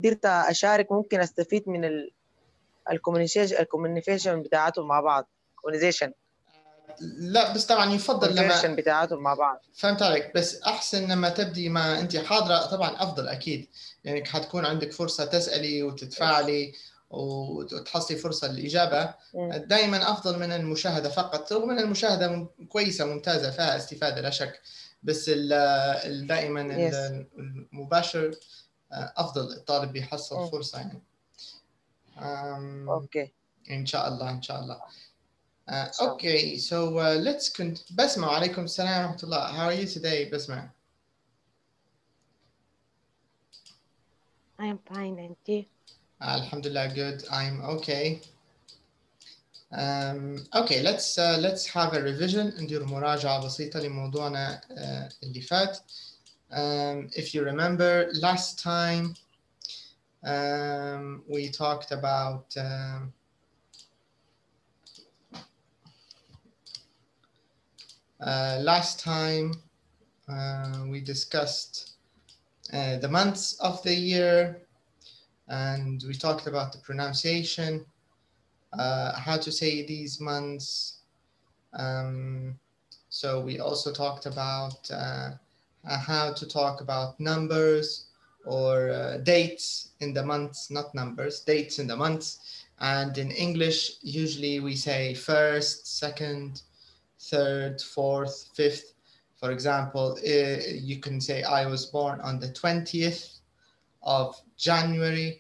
قدرت اشارك ممكن استفيد من الكوميونيكيشن بتاعتهم مع بعض. كوميونيكيشن لا بس طبعا يفضل لما بتاعتهم مع بعض. فهمت عليك، بس احسن لما تبدي ما انت حاضره طبعا افضل اكيد، يعني حتكون عندك فرصه تسالي وتتفاعلي وتحصلي فرصه للاجابه. دائما افضل من المشاهده فقط، رغم ان المشاهده كويسه ممتازه فيها استفاده لا شك، بس دائما المباشر افضل، الطالب يحصل فرصه يعني. اوكي ان شاء الله ان شاء الله. Okay, so let's continue. Basma, alaikum salam wa rahmatullah. How are you today, Basma? I'm fine, and you? Alhamdulillah, good. I'm okay. Okay, let's have a revision ندير مراجعة بسيطة لموضوعنا اللي فات. If you remember, last time we talked about last time we discussed the months of the year, and we talked about the pronunciation, how to say these months. So we also talked about how to talk about numbers or dates in the months, not numbers, dates in the months. And in English, usually we say first, second, third, fourth, fifth. For example, you can say I was born on the 20th of January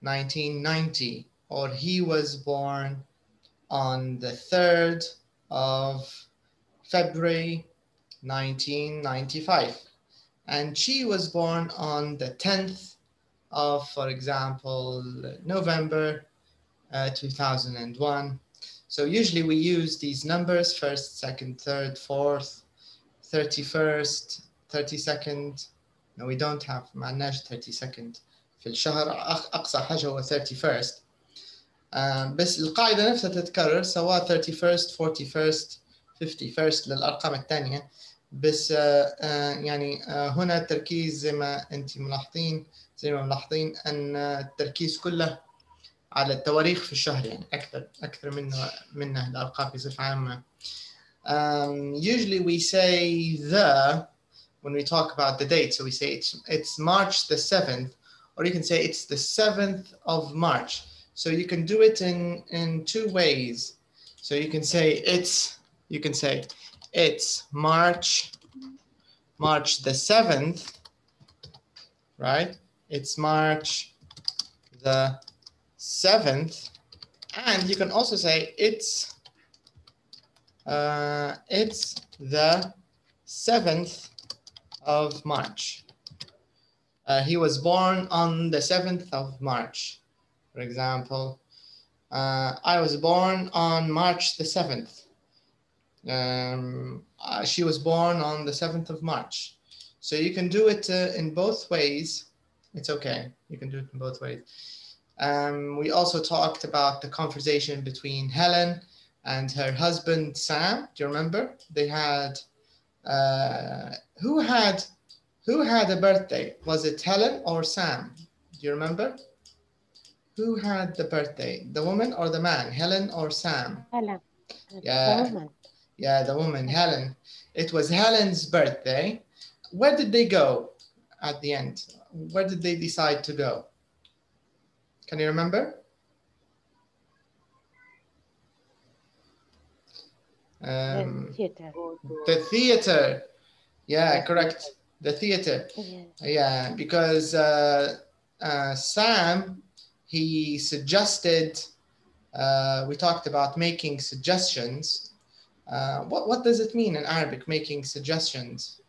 1990, or he was born on the 3rd of February 1995, and she was born on the 10th of, for example, November 2001. So usually we use these numbers, first, second, third, fourth, 31st, 32nd. No, we don't have معناش 32nd في الشهر، أقصى حاجة هو 31st. بس القاعدة نفسها تتكرر سواء 31st 41st 51st للأرقام الثانية، بس يعني هنا التركيز زي ما أنت ملاحظين أن التركيز كله على التواريخ في الشهر، يعني أكثر منه الأرقام بصفة عامة. Usually we say when we talk about the date, so we say it's March the 7th, or you can say it's the 7th of March. So you can do it in two ways. So you can say it's March the 7th, right? It's March the 7th, and you can also say it's the 7th of March. He was born on the 7th of March. For example, I was born on March the 7th. She was born on the 7th of March. So you can do it in both ways. It's okay. You can do it in both ways. We also talked about the conversation between Helen and her husband, Sam. Do you remember? They had, who had a birthday? Was it Helen or Sam? Do you remember? Who had the birthday? The woman or the man? Helen or Sam? Helen. Yeah. The woman. Yeah, the woman, Helen. It was Helen's birthday. Where did they go at the end? Where did they decide to go? Can you remember? The theater. The theater. Yeah, correct. The theater. Yeah, because Sam, he suggested, we talked about making suggestions. What does it mean in Arabic, making suggestions?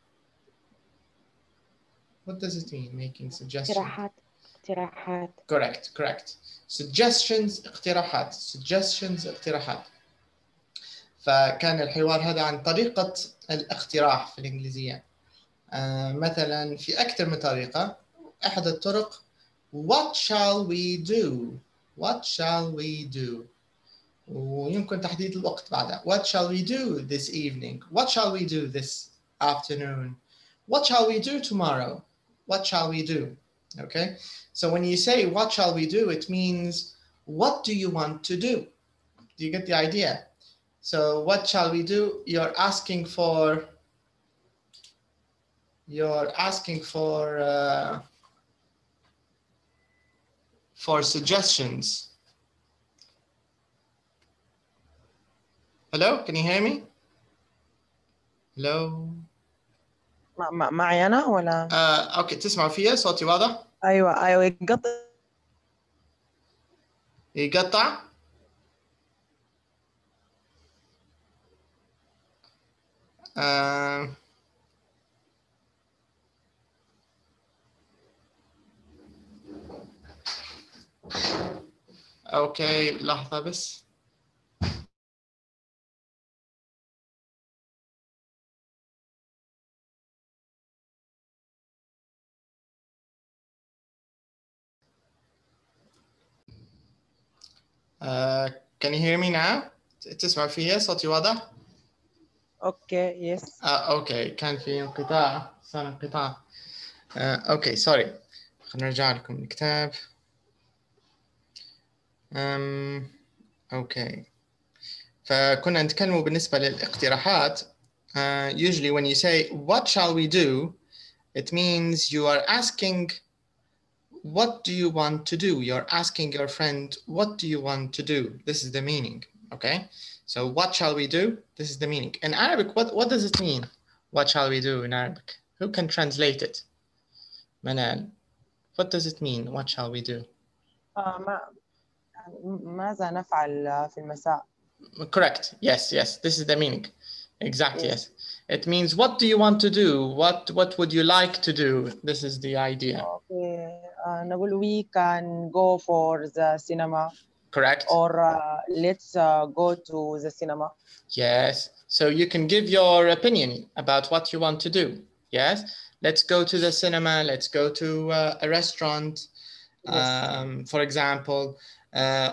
What does it mean, making suggestions? اقتراحات. Correct. Suggestions, اقتراحات. Suggestions, اقتراحات. فكان الحوار هذا عن طريقة الاقتراح في الإنجليزية. مثلا في أكثر من طريقة. أحد الطرق what shall we do? What shall we do? ويمكن تحديد الوقت بعدها. What shall we do this evening? What shall we do this afternoon? What shall we do tomorrow? What shall we do? Okay, so when you say what shall we do, it means what do you want to do? Do you get the idea? So what shall we do? You're asking for suggestions. Hello, can you hear me? Hello. معي أنا ولا؟ اوكي، تسمعوا فيا؟ صوتي واضح؟ أيوة يقطع؟ اوكي لحظة بس. Can you hear me now? تسمع فيا؟ صوتي واضح؟ أوكي يس. اوكي، كان في انقطاع، صار انقطاع. اوكي سوري، خلينا نرجع لكم الكتاب. اوكي، فكنا نتكلموا بالنسبة للاقتراحات. Usually when you say what shall we do, it means you are asking what do you want to do. You're asking your friend what do you want to do. This is the meaning. Okay, so what shall we do? This is the meaning. In Arabic, what does it mean? What shall we do in Arabic? Who can translate it? Manal, what does it mean? What shall we do? ماذا نفعل في المساء؟ Correct. Yes, this is the meaning. Exactly, yes. It means what do you want to do? What would you like to do? This is the idea. Okay. نقول we can go for the cinema. Correct. Or let's go to the cinema. Yes. So you can give your opinion about what you want to do. Yes. Let's go to the cinema. Let's go to a restaurant, for example.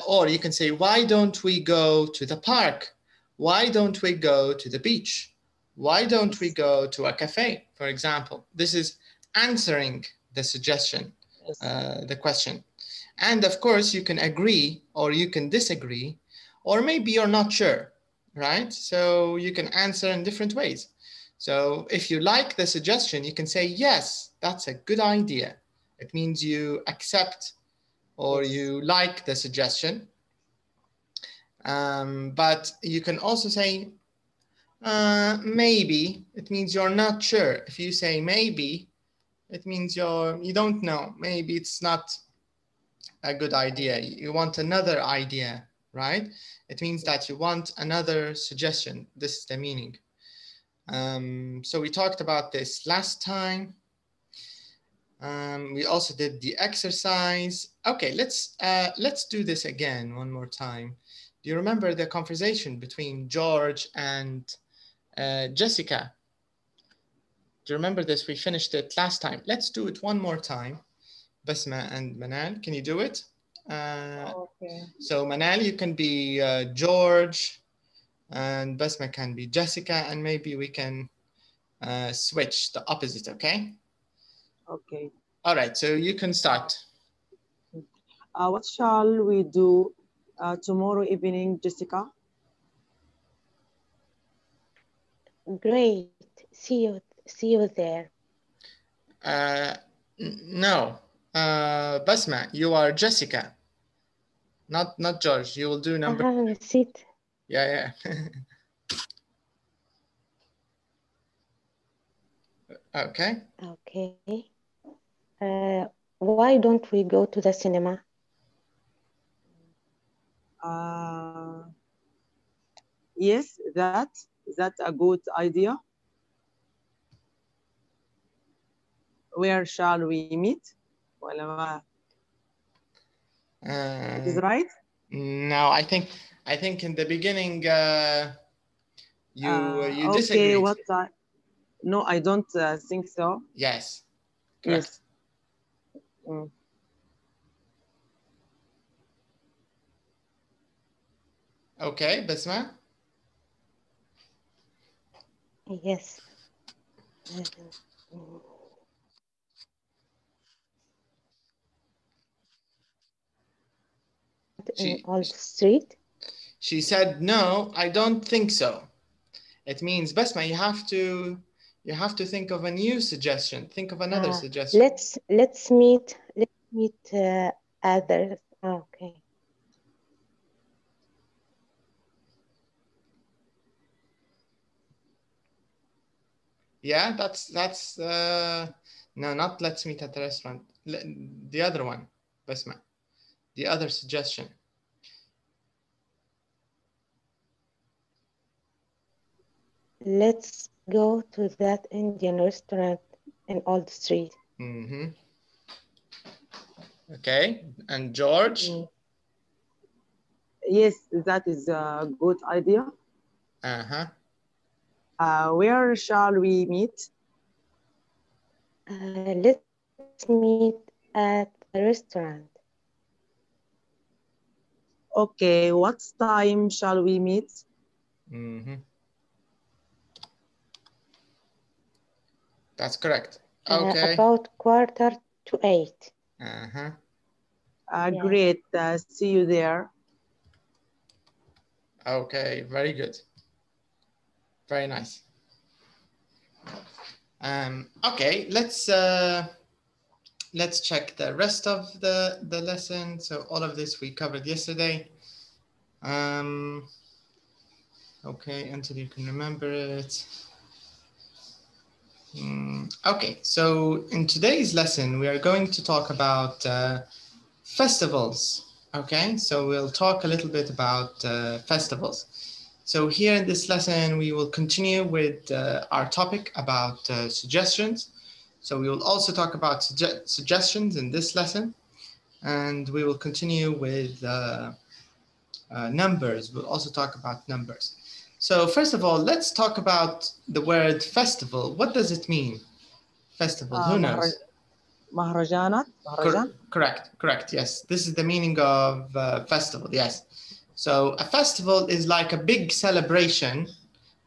Or you can say, why don't we go to the park? Why don't we go to the beach? Why don't we go to a cafe, for example? This is answering the suggestion, the question. And of course, you can agree or you can disagree, or maybe you're not sure, right? So you can answer in different ways. So if you like the suggestion, you can say, yes, that's a good idea. It means you accept or you like the suggestion. But you can also say, maybe. It means you're not sure. If you say maybe, it means you don't know. Maybe it's not a good idea. You want another idea, right? It means that you want another suggestion. This is the meaning. So we talked about this last time. We also did the exercise. Okay, let's do this again one more time. Do you remember the conversation between George and Jessica? Do you remember this? We finished it last time. Let's do it one more time. Basma and Manal, can you do it? Okay. So Manal, you can be George, and Basma can be Jessica, and maybe we can switch the opposite, okay? Okay. All right, so you can start. What shall we do tomorrow evening, Jessica? Great. See you there. No, Basma, you are Jessica, not George. You will do number. نسيت. Yeah. Okay. Okay. Why don't we go to the cinema? Yes, that's a good idea. Where shall we meet? It is right? No, I think in the beginning you disagreed. Okay, what time? No, I don't think so. Yes, correct. Yes. Okay, Basma? Yes. in all the street? She said, no, I don't think so. It means, Basma, you have to think of a new suggestion. Think of another suggestion. Let's meet others. Okay. Yeah, that's no, not let's meet at the restaurant. The other one, Basma. The other suggestion. Let's go to that Indian restaurant in Old Street. Mm-hmm. Okay, and George? Yes, that is a good idea. Uh-huh. Where shall we meet? Let's meet at the restaurant. Okay, what time shall we meet? Mm-hmm. That's correct. Okay. About 7:45. Uh-huh. Yes. Great, see you there. Okay, very good. Very nice. Okay, let's check the rest of the lesson. So all of this we covered yesterday. Okay, until you can remember it. Okay, so in today's lesson, we are going to talk about festivals. Okay, so we'll talk a little bit about festivals. So here in this lesson, we will continue with our topic about suggestions. So we will also talk about suggestions in this lesson, and we will continue with numbers. We'll also talk about numbers. So first of all, let's talk about the word festival. What does it mean? Festival, who knows? Mahrajanat? Correct, yes. This is the meaning of festival, yes. So a festival is like a big celebration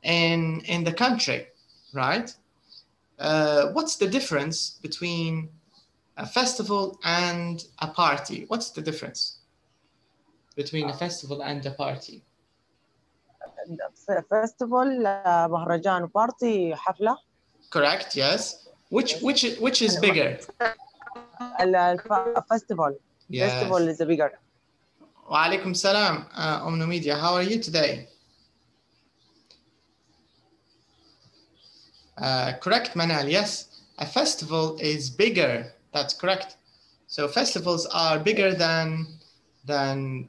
in the country, right? What's the difference between a festival and a party? What's the difference between a festival and a party? Festival, مهرجان, party, حفلة. Correct, yes. Which is bigger? Festival. Yes. Festival is bigger. Wa alaikum salam, Media. How are you today? Correct, Manal, yes. A festival is bigger. That's correct. So festivals are bigger than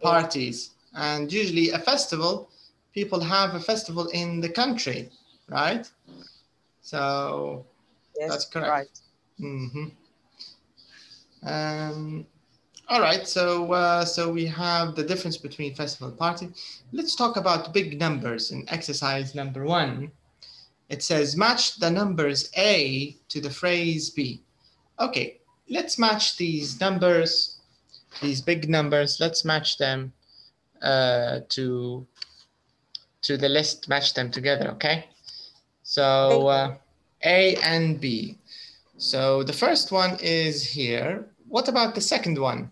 parties. And usually a festival, people have a festival in the country, right? So yes, that's correct. Right. Mm-hmm. All right, so we have the difference between festival and party. Let's talk about big numbers in exercise number 1. It says match the numbers A to the phrase B. Okay, let's match these numbers, these big numbers. Let's match them to the list. Match them together. Okay. So A and B. So the first one is here. What about the second one?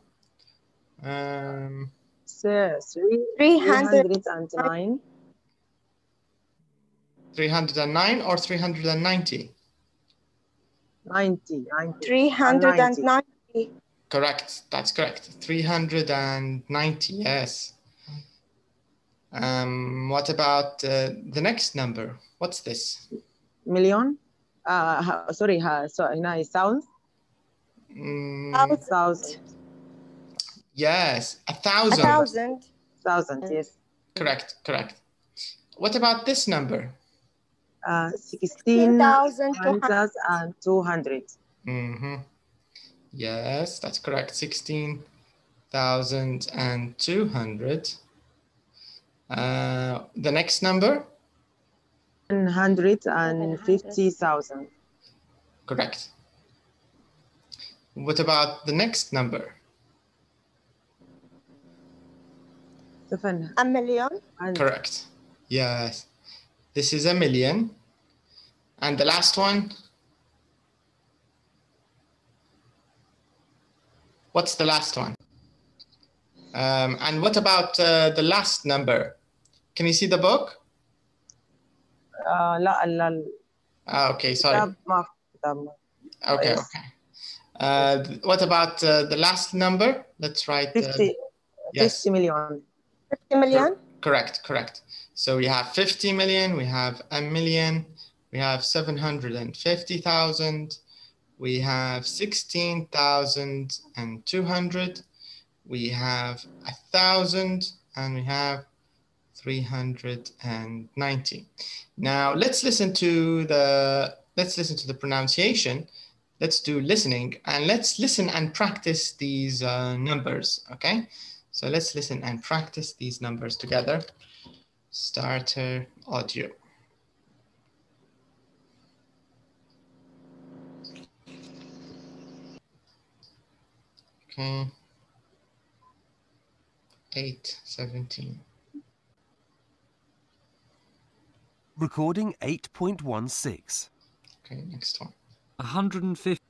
309. 309 or 390? 90. 390. Correct. That's correct. 390. Yes. What about the next number? What's this? Million. Sorry. Sorry. No, sounds. Thousand. Yes. 1,000. 1,000. 1,000. Yes. Correct. What about this number? 16,200. Mm-hmm. Yes, that's correct. 16,200. The next number? 150,000. Correct. What about the next number? 1,000,000. Correct. Yes. This is 1,000,000. And the last one? What's the last one? And what about the last number? Can you see the book? لا Okay, sorry. الكتاب ما في كتاب. Okay, Yes. okay. What about the last number? Let's write 50 yes. 50 million. 50 million. Correct, correct. So we have 50 million, we have a million, we have 750,000, we have 16,200, we have 1,000, and we have 390. Now let's listen to the pronunciation. Let's do listening, and let's listen and practice these numbers, okay? So let's listen and practice these numbers together. Starter audio. Okay. 8:17. Recording 8.16. Okay, next one. 150.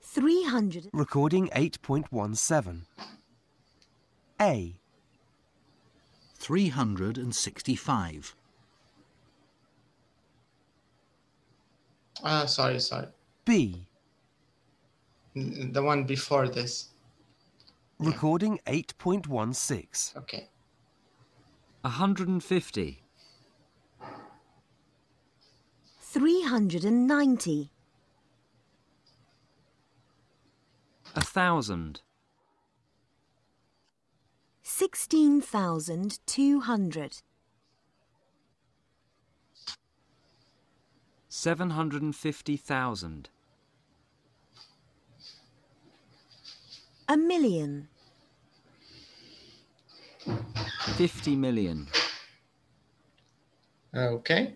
300. Recording 8.17. A. 365. Sorry. B. The one before this. Recording 8.16. Okay. 150. 390. 1,000. 16,200. 750,000. A million. 50 million. Okay.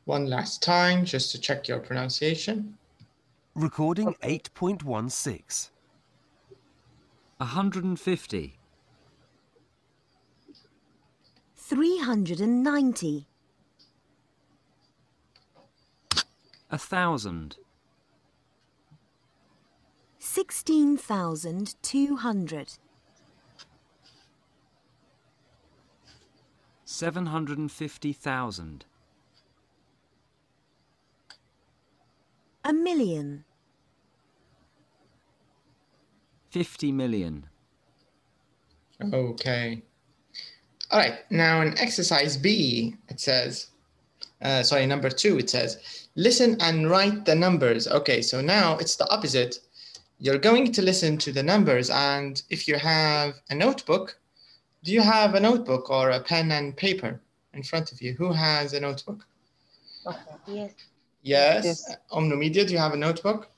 One last time, just to check your pronunciation. Recording 8.16. 150. 390. 1,000. 16,200. 750,000. A million. 50 million. Okay. All right. Now in exercise B, it says, number 2, it says, listen and write the numbers. Okay, so now it's the opposite. You're going to listen to the numbers, and if you have a notebook, do you have a notebook or a pen and paper in front of you? Who has a notebook? Okay. Yes. Yes. Media, do you have a notebook?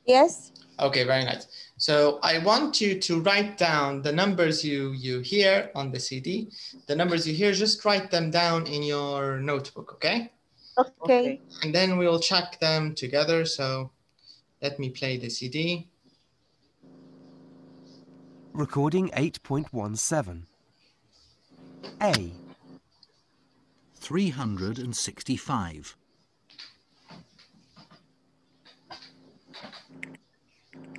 Yes. Okay, very nice. So I want you to write down the numbers you hear on the CD. The numbers you hear, just write them down in your notebook, okay? Okay. And then we'll check them together. So let me play the CD. Recording 8.17. A. 365.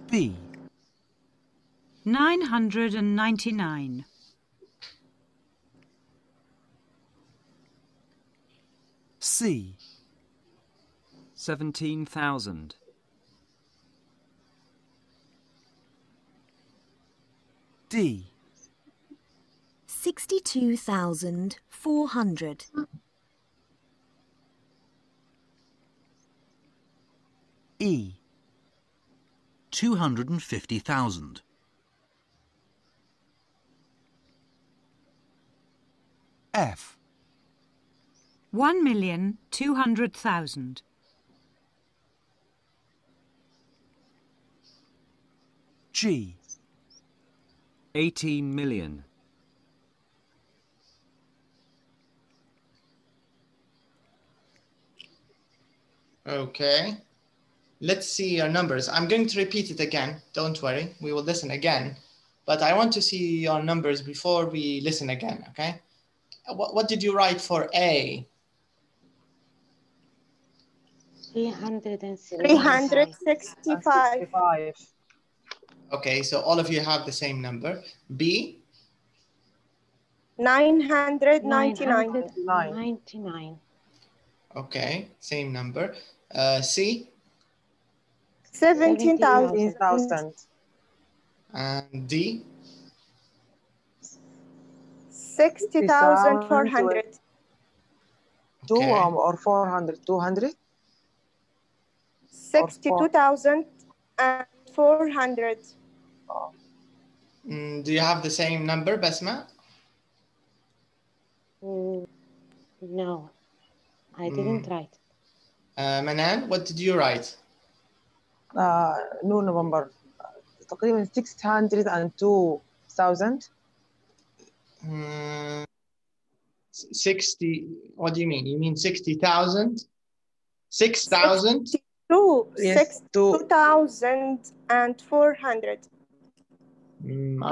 B. 999. C. 17,000. D. 62,400. E. 250,000. F. 1,200,000. G. 18 million. Okay. Let's see your numbers. I'm going to repeat it again. Don't worry. We will listen again. But I want to see your numbers before we listen again, okay? What did you write for A? 365. 365. Okay, so all of you have the same number. B, 999. 999. okay, same number. C, 17,000. 15,000. and D, 60,400. Two okay. or 400. 200. 62,400. Do you have the same number, Basma? No, I didn't write. Manan, what did you write? No November. تقريبا 602,000. 60, what do you mean? You mean 60,000? 6,000? 62,400.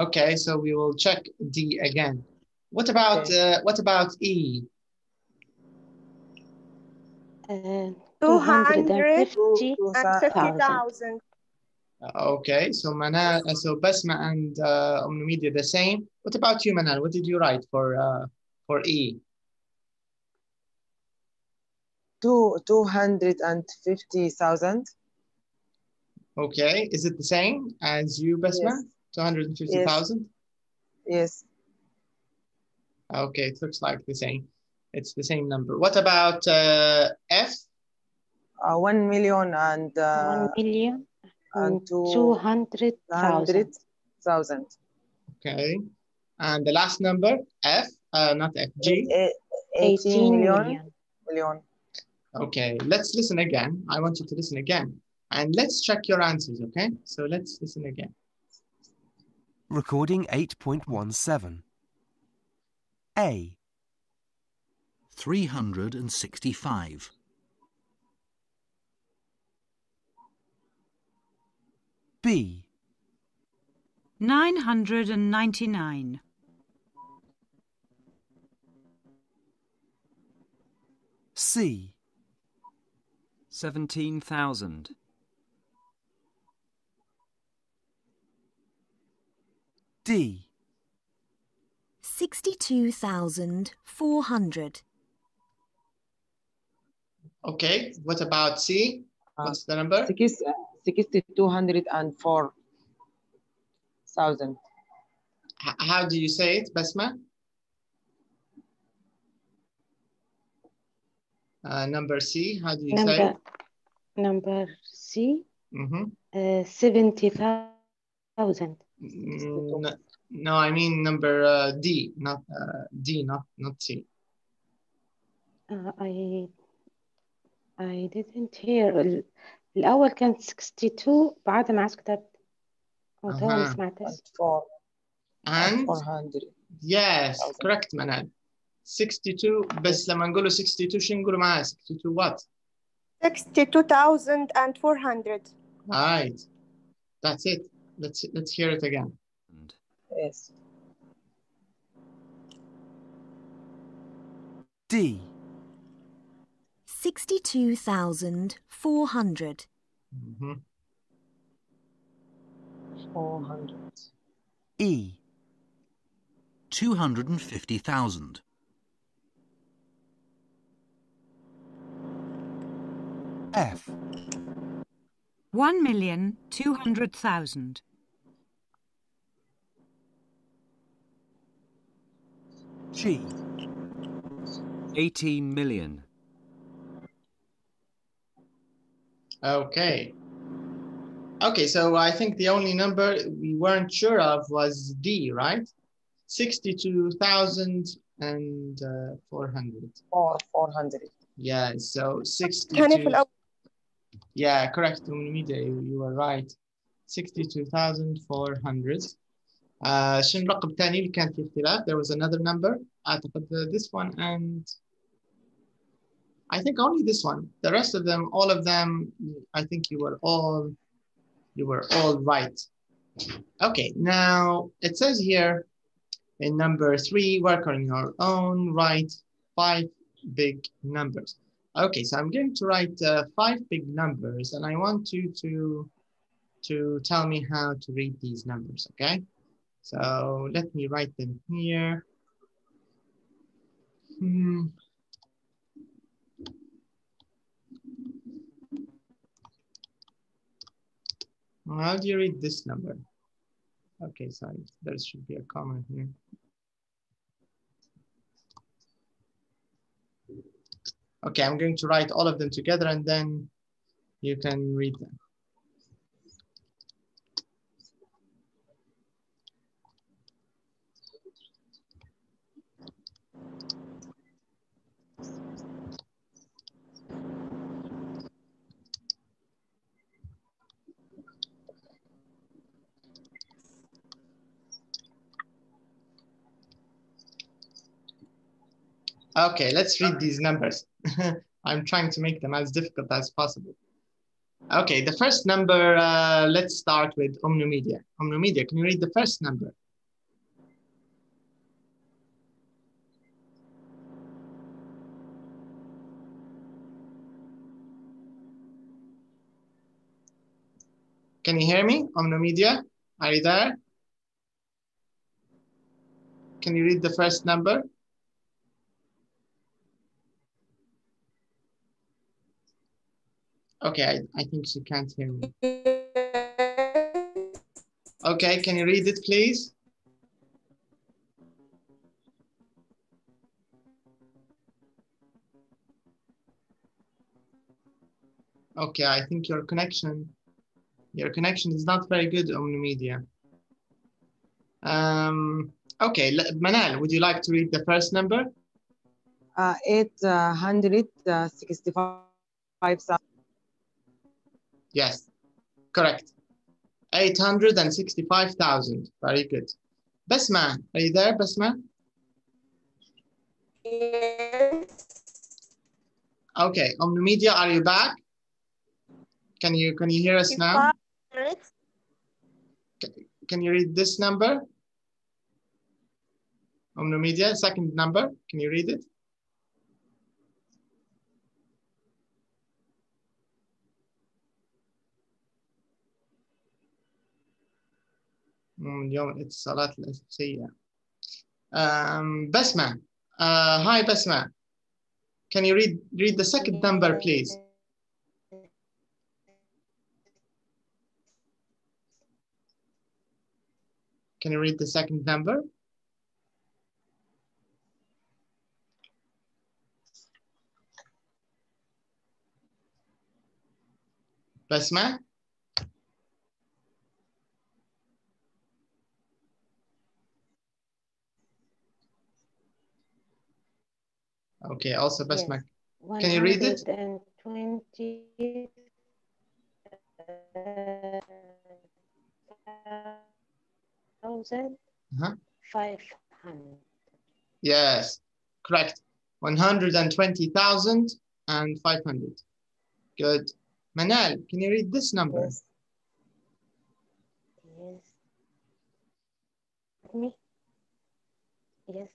Okay, so we will check D again. What about E? 250,000. Okay, so so Basma and Media the same. What about you, Manan? What did you write for E? 250,000. Okay, is it the same as you, Basma? Yes. 250,000? Yes. Okay, it looks like the same. It's the same number. What about F? 1 million and 200,000. Okay, and the last number F, not F, G. 18 million. Okay, let's listen again. I want you to listen again. And let's check your answers, okay? So let's listen again. Recording 8.17. A. 365. B. 999. C. 17,000. D. 62,400. Okay, what about C? What's the number? 6,204,000. How do you say it, Basma? Number C, how do you say it? Number C, Mm-hmm. 70,000. No, I mean number D, not C. I didn't hear. الأول كان 62 بعد ما كتبت. تو ما سمعتش. And 400. yes, correct Manal. 62 بس لما نقوله 62 شو نقوله معاه 62 what? 62,400. Right. That's it. Let's hear it again. Yes. D. 62,400. 400. E. 250,000. F. 1,200,000. G. 18 million. Okay. Okay, so I think the only number we weren't sure of was D, right? 62,400. 400. Yeah, so 62. Yeah, correct. You were right. 62,400. شنو الرقم الثاني اللي كان فيه اختلاف؟ There was another number. أعتقد this one and I think only this one. The rest of them, all of them, I think you were all right. Okay, now it says here in number 3, work on your own, write 5 big numbers. Okay, so I'm going to write 5 big numbers, and I want you to tell me how to read these numbers, okay? So let me write them here. How do you read this number? Okay, sorry, there should be a comma here. Okay, I'm going to write all of them together and then you can read them. Okay, let's read these numbers. I'm trying to make them as difficult as possible. Okay, the first number, let's start with Omnomedia. Omnomedia, can you read the first number? Can you hear me, Omnomedia? Are you there? Can you read the first number? Okay, I think she can't hear me. Okay, can you read it, please? Okay, I think your connection is not very good, Omnomedia. Okay, Manal, would you like to read the first number? 865,000. Yes, correct. 865,000. Very good. Basma, are you there, Basma? Yes. Okay, Omnomedia, are you back? Can you hear us now? Can you read this number? Omnomedia, second number, can you read it? اليوم الاتصالات الأساسية. Basma, hi Basma. Can you read the second number, please? Can you read the second number? Basma? Okay, also Basma. Yes. Can you read it? 120,500. Yes, correct. 120,500. Good. Manal, can you read this number? Yes. Yes. Me? Yes.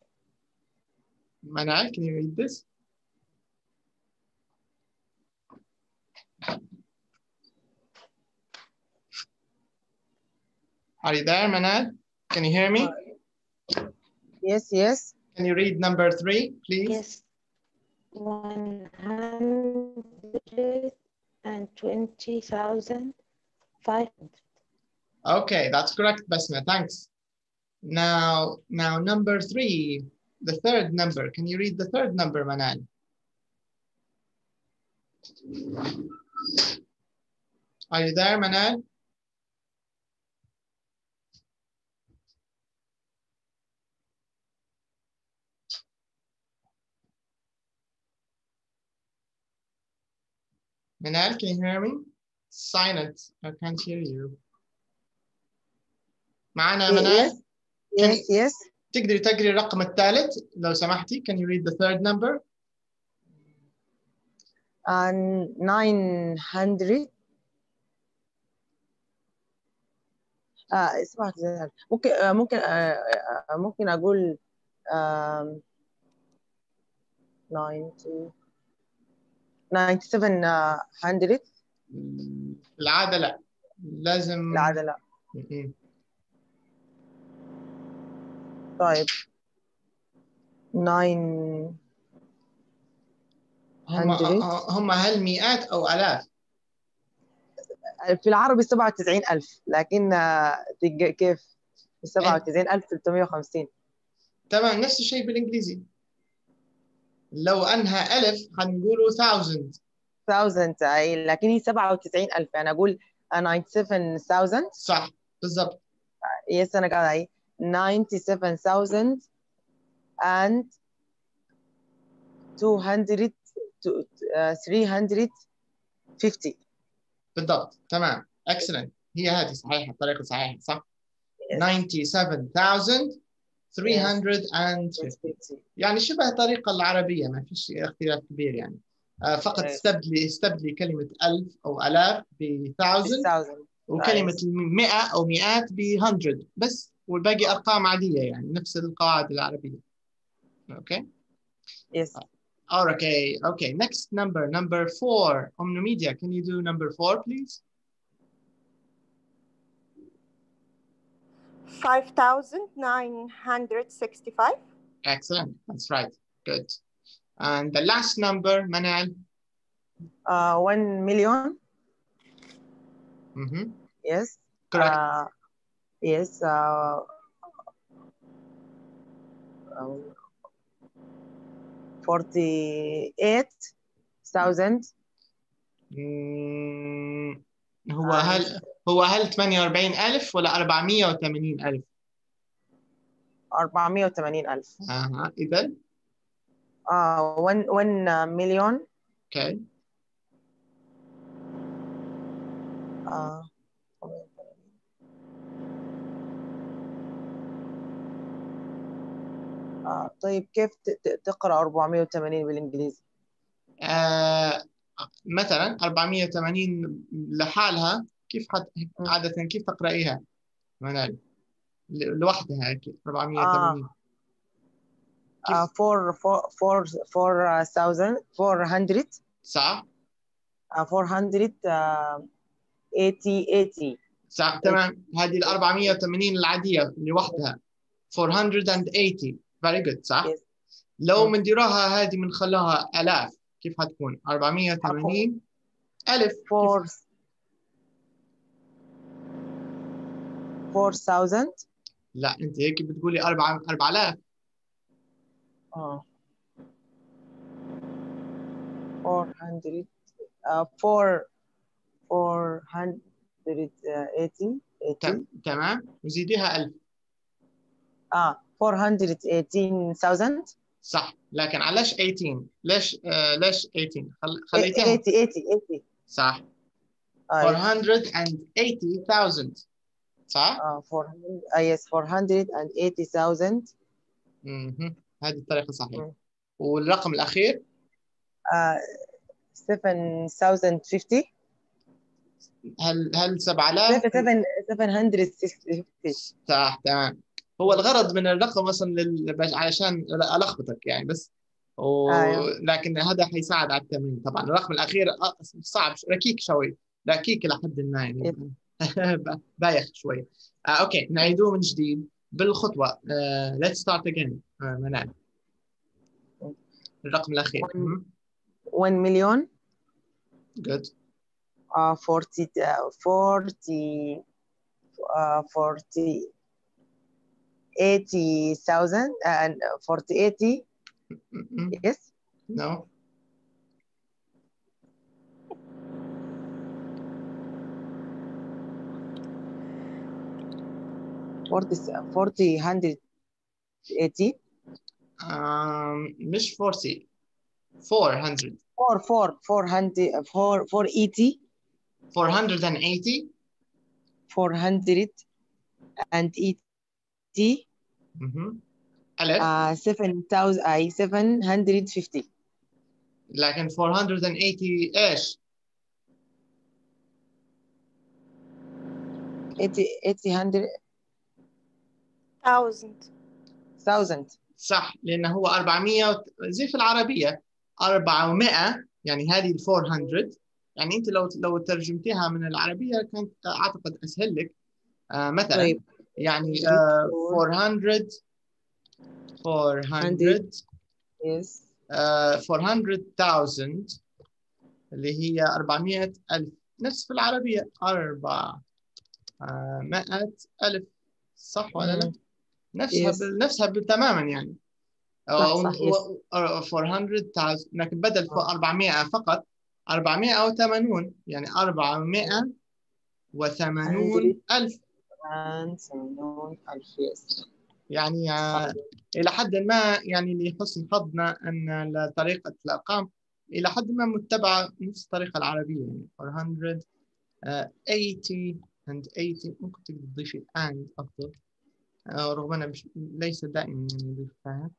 Manal, can you read this? Are you there, Manal? Can you hear me? Yes, yes. Can you read number 3, please? Yes. 120,500. Okay, that's correct, Basma. Thanks. Now number 3, the third number. Can you read the third number, Manal? Are you there, Manal? Manal, can you hear me? Silent. I can't hear you. معنا منال؟ Yes, yes. تقدري تقري الرقم الثالث لو سمحتي. Can you read the third number? 900. اسمع ممكن أقول 90. 9700. العادة لا، لازم العادة لا. م-م. طيب 900. هم هل مئات أو آلاف؟ في العربي 97,000، لكن كيف 97,350. تمام، نفس الشيء بالإنجليزي. لو أنها ألف حنقوله 1000. 1000 أي، لكن هي 97,000، يعني أقول 97,000. صح بالضبط. يس أنا قاعدة أي 97,000 and 200 350. بالضبط تمام. excellent. هي هذه صحيحة، الطريقة صحيحة صح. Yes. 97,350. يعني شبه الطريقة العربية، ما فيش اختلاف كبير يعني. فقط Yes. استبدلي كلمة ألف أو آلاف ب 1000 وكلمة Nice. 100 أو مئات ب 100 بس، والباقي أرقام عادية يعني نفس القواعد العربية. Okay. Yes. Okay. Next number 4. Media, can you do number 4, please? 5,965. Excellent. That's right. Good. And the last number, Manal? 1 million. Mm-hmm. Yes. Correct. Yes. 48,000. هو هل 48,000 ولا 480,000؟ 480,000. إذا 1 million. Okay. طيب كيف تقرأ 480 بالإنجليزي؟ مثلا 480 لحالها كيف عادة كيف تقرأيها منال؟ لوحدها 480. 4,400. صح. 80. صح تمام. هذه ال 480 العادية لوحدها 480. very good صح. Yes. لو منديروها هذه بنخلوها آلاف، كيف حتكون؟ 480 ألف. 4,000. لا أنت هيك بتقولي 4,000. 400. 480. تمام وزيديها 1000. 418,000. صح، لكن علاش 18؟ ليش 18؟ خليتيها 80. صح. 480,000 صح؟ 480,000. هذه الطريقة صحيحة. والرقم الأخير 7,050. هل 7,000؟ 750. صح تمام. هو الغرض من الرقم اصلا علشان الخبطك يعني بس لكن هذا حيساعد على التمرين. طبعا الرقم الاخير صعب، ركيك شوي، ركيك لحد ما يعني بايخ شوي. اوكي نعيدوه من جديد بالخطوه. let's start again. منال الرقم الاخير 1 مليون. good. 80,000 and 80. Yes. No. 180. مش 40. 400. 480. 480. 480. ألف. 7,000. 750. لكن 480 ايش؟ 800. 1,000. صح، لأنه هو 400 زي في العربية 400 يعني هذه 400. يعني انت لو ترجمتيها من العربيه كانت اعتقد اسهل لك. مثلا طيب. يعني 400 Yes. 400,000 اللي هي 400,000. نفس في العربية 400,000. صح ولا لا؟ نفسها Yes. نفسها تماما يعني. صح yes. 400,000 لكن بدل 400 فقط 480 يعني 480,000. 180,000 yes. يعني إلى حد ما يعني لحسن حظنا أن طريقة الأرقام إلى حد ما متبعة نفس الطريقة العربية يعني 480 and 80. ممكن تقدر تضيفي and أفضل رغم أنه ليس دائما يعني يضيفها.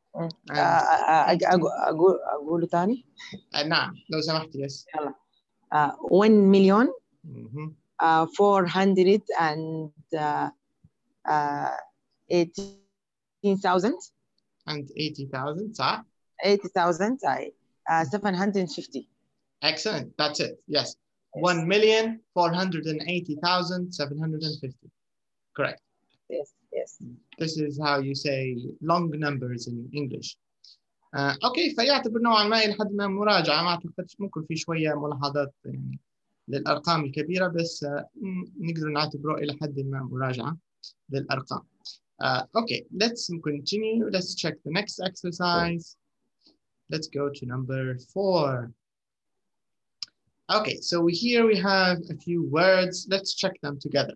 أقوله تاني. نعم لو سمحت يس. يلا 1,418,000 and 80,000 صح. 80,000 750. Excellent. That's it. Yes. 1,480,750. Correct. Yes. Yes. This is how you say long numbers in English. اوكي فيعتبر نوعا ما الى حد ما مراجعه. ما اعتقدش ممكن في شويه ملاحظات يعني للارقام الكبيره بس نقدر نعتبره الى حد ما مراجعه للارقام. Okay, let's continue. Let's check the next exercise. Let's go to number 4. Okay, so here we have a few words. Let's check them together.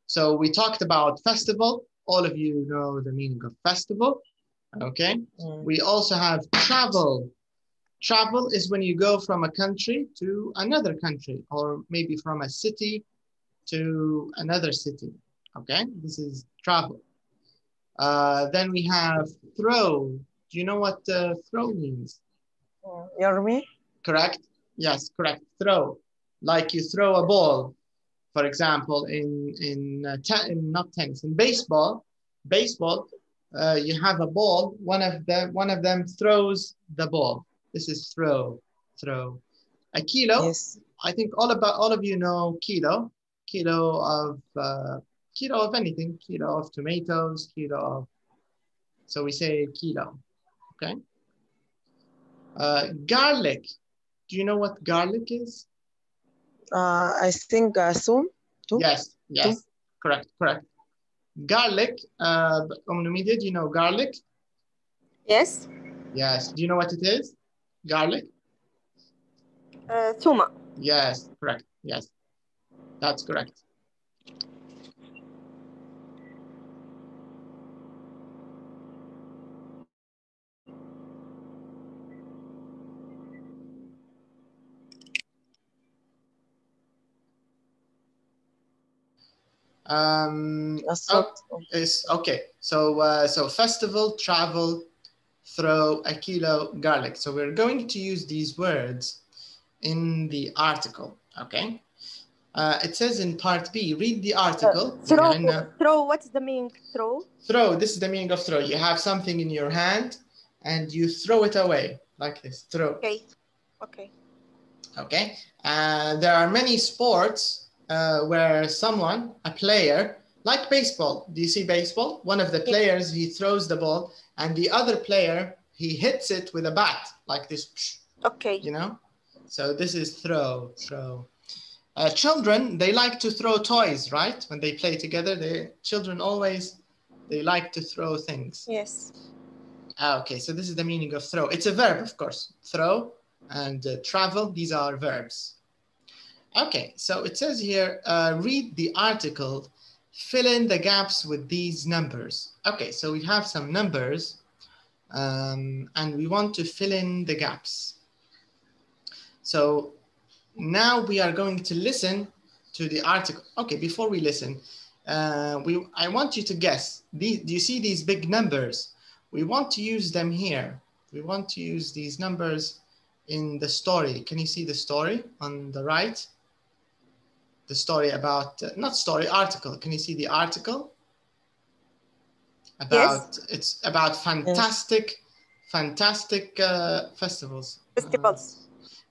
So we talked about festival. All of you know the meaning of festival. Okay. We also have travel. Travel is when you go from a country to another country, or maybe from a city to another city. Okay, this is travel. Then we have throw. Do you know what throw means? يرمي. Correct. Yes, correct. Throw, like you throw a ball. For example, in not tennis, in baseball. You have a ball. One of them throws the ball. This is throw. A kilo. Yes. I think all of you know kilo. Kilo of anything. Kilo of tomatoes. Kilo of. So we say kilo. Okay. Garlic. Do you know what garlic is? I think ثوم. Yes. Correct. Garlic, Media, do you know garlic? Yes. Yes. Do you know what it is? Garlic? ثومة. Yes, correct. Yes, that's correct. Okay. So festival, travel, throw, a kilo, garlic. So we're going to use these words in the article. Okay. It says in part B. Read the article. Throw. What's the meaning? Throw. Throw. This is the meaning of throw. You have something in your hand and you throw it away like this. Throw. Okay. There are many sports where someone, a player, like baseball. Do you see baseball? One of the players, he throws the ball, and the other player, he hits it with a bat, like this. Okay. You know? So this is throw. Children, they like to throw toys, right? When they play together, children always, they like to throw things. Yes. Okay, so this is the meaning of throw. It's a verb, of course. Throw and travel, these are verbs. Okay, so it says here, read the article, fill in the gaps with these numbers. Okay, so we have some numbers and we want to fill in the gaps. So now we are going to listen to the article. Okay, before we listen, I want you to guess. Do you see these big numbers? We want to use them here. We want to use these numbers in the story. Can you see the story on the right? The story about, not story, article. Can you see the article? Yes. It's about fantastic festivals.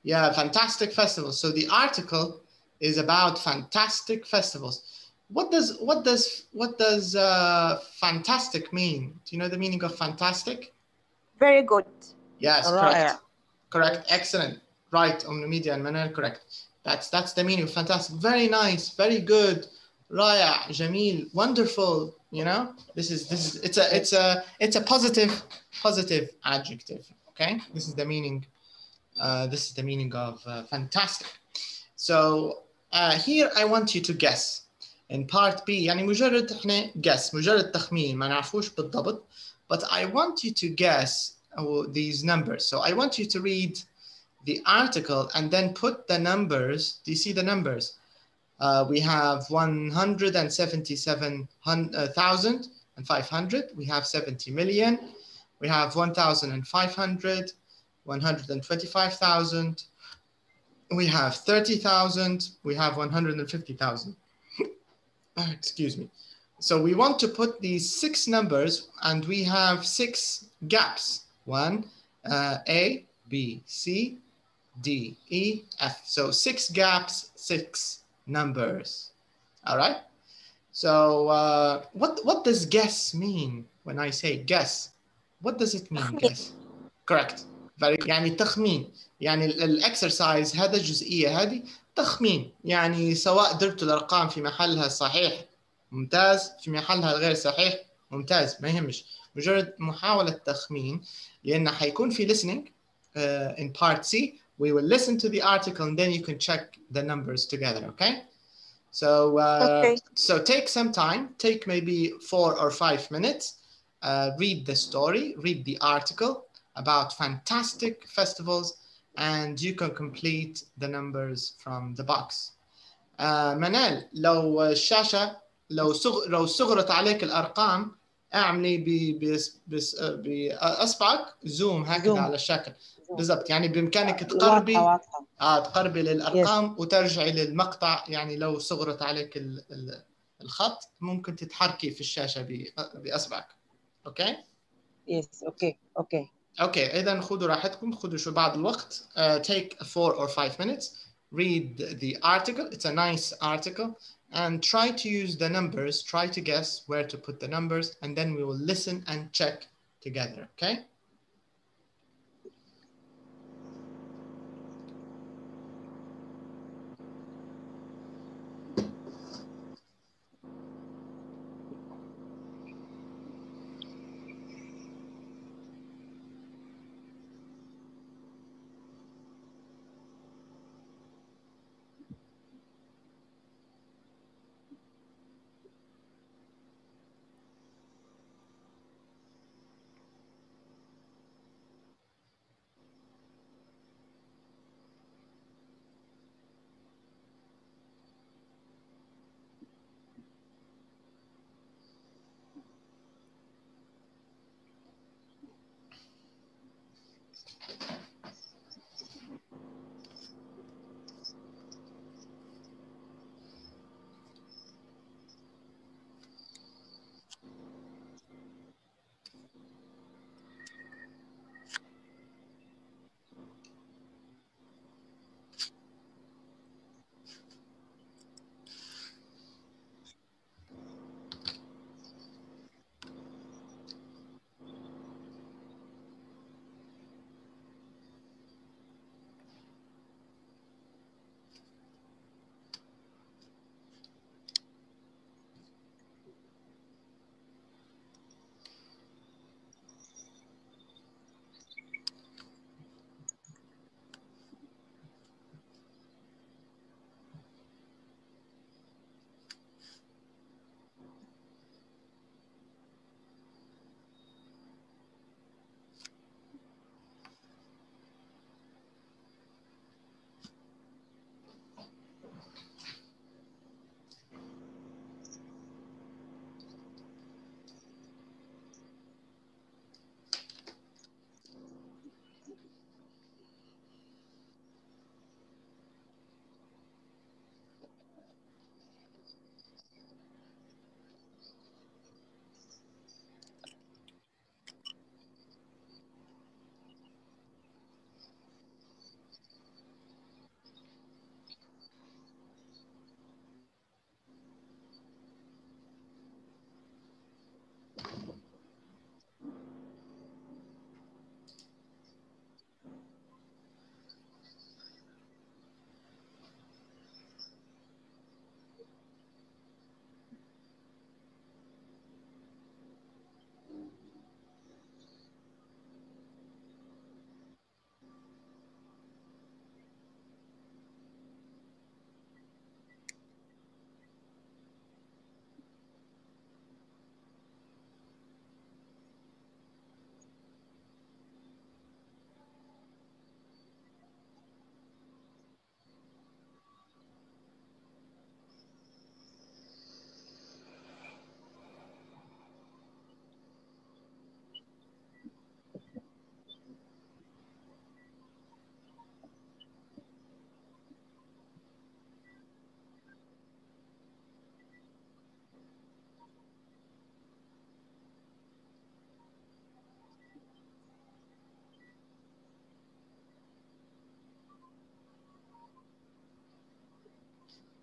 Yeah, fantastic festivals. So the article is about fantastic festivals. What does fantastic mean? Do you know the meaning of fantastic? Very good. Yes, رائع. correct, excellent. Right, Media and Manal, correct. That's the meaning of fantastic. Very nice, very good. رائع, جميل, wonderful. You know, it's a positive adjective. Okay, this is the meaning. This is the meaning of fantastic. So here I want you to guess. In part B يعني مجرد احنا guess مجرد تخمين ما نعرفوش بالضبط. But I want you to guess these numbers. So I want you to read the article and then put the numbers. Do you see the numbers? We have 177,500. We have 70 million. We have 1,500, 125,000. We have 30,000. We have 150,000. Excuse me. So we want to put these 6 numbers and we have 6 gaps. 1, A, B, C, D, E, F. So 6 gaps, 6 numbers. All right. So what does guess mean when I say guess? What does it mean, guess? Correct. Very good. يعني تخمين. يعني الاكسرسايز هذا الجزئية هذه تخمين. يعني سواء درت الأرقام في محلها الصحيح ممتاز، في محلها الغير صحيح ممتاز، ما يهمش. مجرد محاولة تخمين، لأن حيكون في listening in part C. We will listen to the article and then you can check the numbers together, okay? So, so take some time, take maybe 4 or 5 minutes, read the story, read the article about fantastic festivals, and you can complete the numbers from the box. منال لو الشاشة لو صغرت عليك الأرقام اعملي بأصبعك زوم هكذا على الشكل. بالضبط، يعني بإمكانك تقربي تقربي للأرقام وترجعي للمقطع. يعني لو صغرت عليك الخط ممكن تتحركي في الشاشة بأصبعك. اوكي؟ Yes, okay. اوكي، إذا خذوا راحتكم، خذوا شو بعض الوقت. Take 4 or 5 minutes, read the article. It's a nice article. And try to use the numbers, try to guess where to put the numbers, and then we will listen and check together, okay?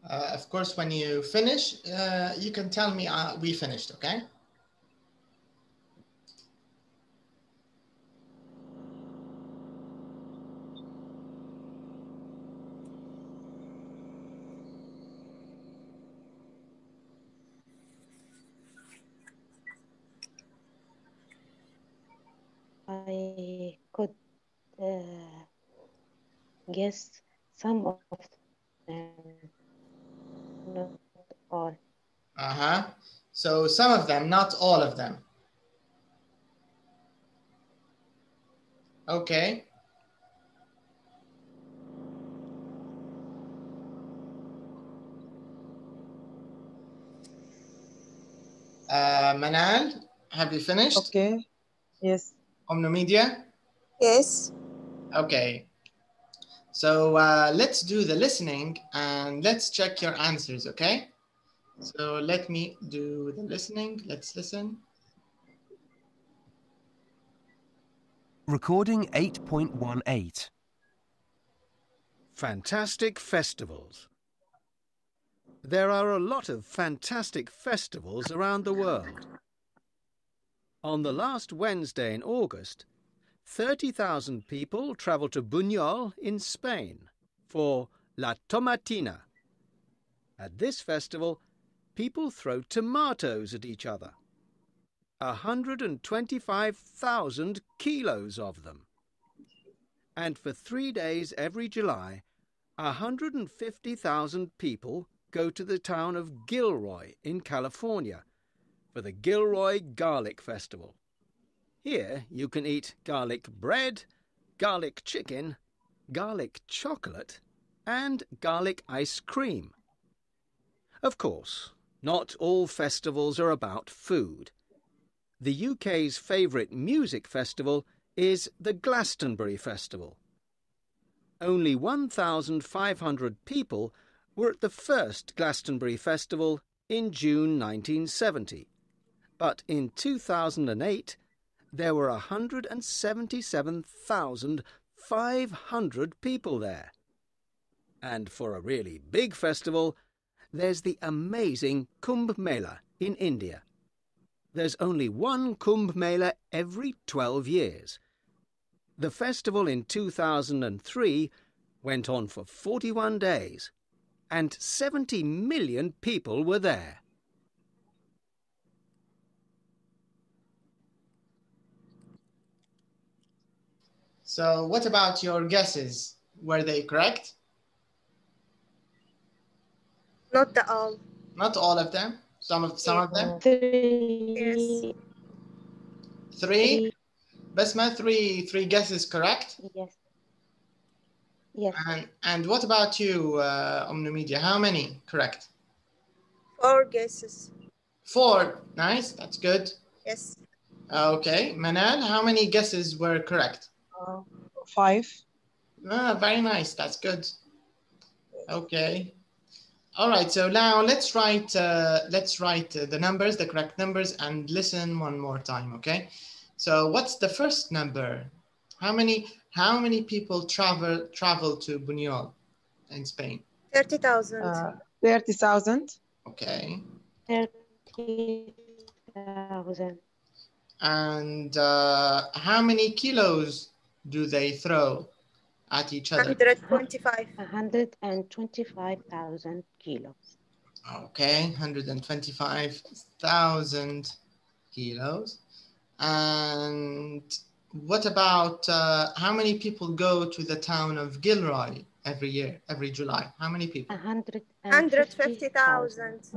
Of course, when you finish, you can tell me we finished, okay? I could guess some of them, not all. So some of them, not all of them. Okay. Manal, have you finished? Okay. Yes. Omnomedia? Yes. Okay. So let's do the listening and let's check your answers, okay? So let me do the listening. Let's listen. Recording 8.18. Fantastic festivals. There are a lot of fantastic festivals around the world. On the last Wednesday in August, 30,000 people travelled to Buñol in Spain for La Tomatina. At this festival, people throw tomatoes at each other. 125,000 kilos of them. And for 3 days every July, 150,000 people go to the town of Gilroy in California for the Gilroy Garlic Festival. Here you can eat garlic bread, garlic chicken, garlic chocolate, and garlic ice cream. Of course, not all festivals are about food. The UK's favourite music festival is the Glastonbury Festival. Only 1,500 people were at the first Glastonbury Festival in June 1970. But in 2008, there were 177,500 people there. And for a really big festival, there's the amazing Kumbh Mela in India. There's only one Kumbh Mela every 12 years. The festival in 2003 went on for 41 days, and 70 million people were there. So what about your guesses? Were they correct? Not all. Not all of them. Some of them. Yes. Three. Basma, three guesses correct? Yes. Yes. And what about you, Omnomedia? How many correct? 4 guesses. 4. Nice. That's good. Yes. Okay. Manal, how many guesses were correct? 5. Very nice. That's good. Okay. All right. So now let's write the numbers, the correct numbers, and listen one more time. Okay. So what's the first number? How many people travel to Buñol in Spain? 30,000. 30,000. Okay. 30,000. And how many kilos do they throw at each other? 125. 125,000 kilos. Okay, 125,000 kilos. And what about how many people go to the town of Gilroy every year, every July? How many people? 150,000.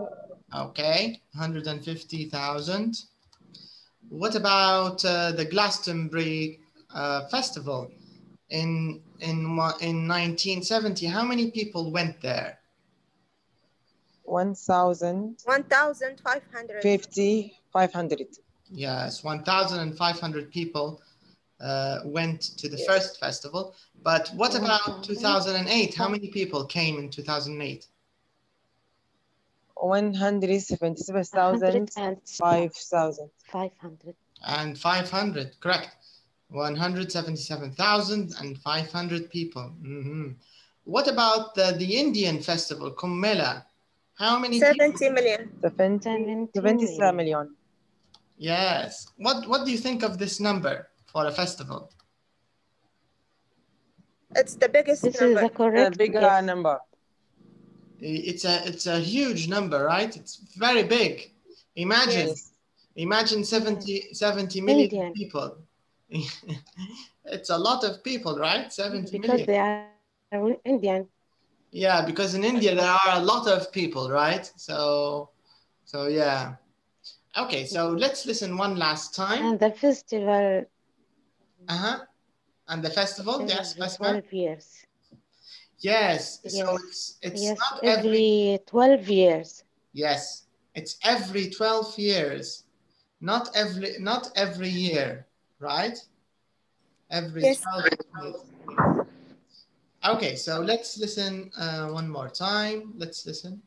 Okay, 150,000. What about the Glastonbury Festival in 1970? How many people went there? 1,500. 500. Yes, 1,500 people went to the first festival. But what about 2008? How many people came in 2008? 177,000. 5,000. 500. And 500, correct. 177,500 people. What about the Indian festival, Kumbh Mela? How many 70 million. 70 million. Yes. What do you think of this number for a festival? It's the biggest This number. is the correct A bigger guess. number. It's a huge number, right? It's very big. Imagine, Yes. imagine 70 million Indian. people. It's a lot of people, right? 70 Because million. they are Indian. Yeah, because in India there are a lot of people, right? So yeah. Okay, so let's listen one last time. And the festival Uh-huh. And the festival, yes, every Basma? 12 years. Yes. Yes. So it's Yes, not every every 12 years. yes, it's every 12 years. Not every year, right? Every Yes. 12 years. Okay, so let's listen one more time. Let's listen.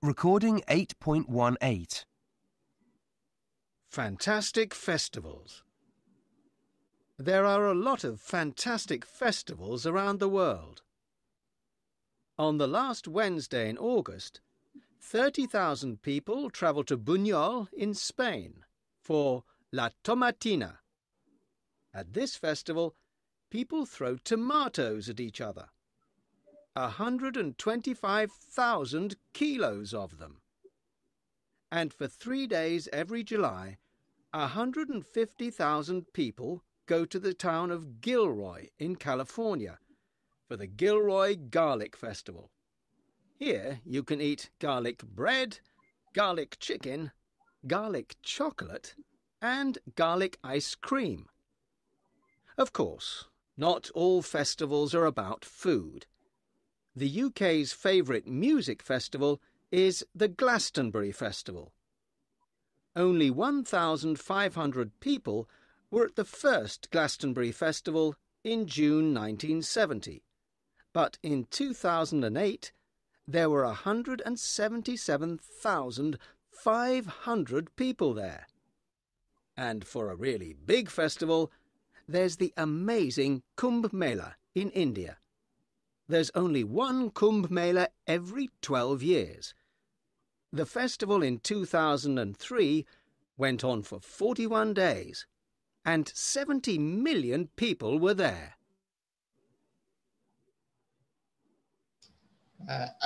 Recording 8.18. Fantastic festivals. There are a lot of fantastic festivals around the world. On the last Wednesday in August, 30,000 people travelled to Buñol in Spain for La Tomatina. At this festival, people throw tomatoes at each other. 125,000 kilos of them. And for 3 days every July, 150,000 people go to the town of Gilroy in California for the Gilroy Garlic Festival. Here you can eat garlic bread, garlic chicken, garlic chocolate, and garlic ice cream. Of course, not all festivals are about food. The UK's favourite music festival is the Glastonbury Festival. Only 1,500 people were at the first Glastonbury Festival in June 1970, but in 2008 there were 177,500 people there. And for a really big festival, there's the amazing Kumbh Mela in India. There's only one Kumbh Mela every 12 years. The festival in 2003 went on for 41 days, and 70 million people were there.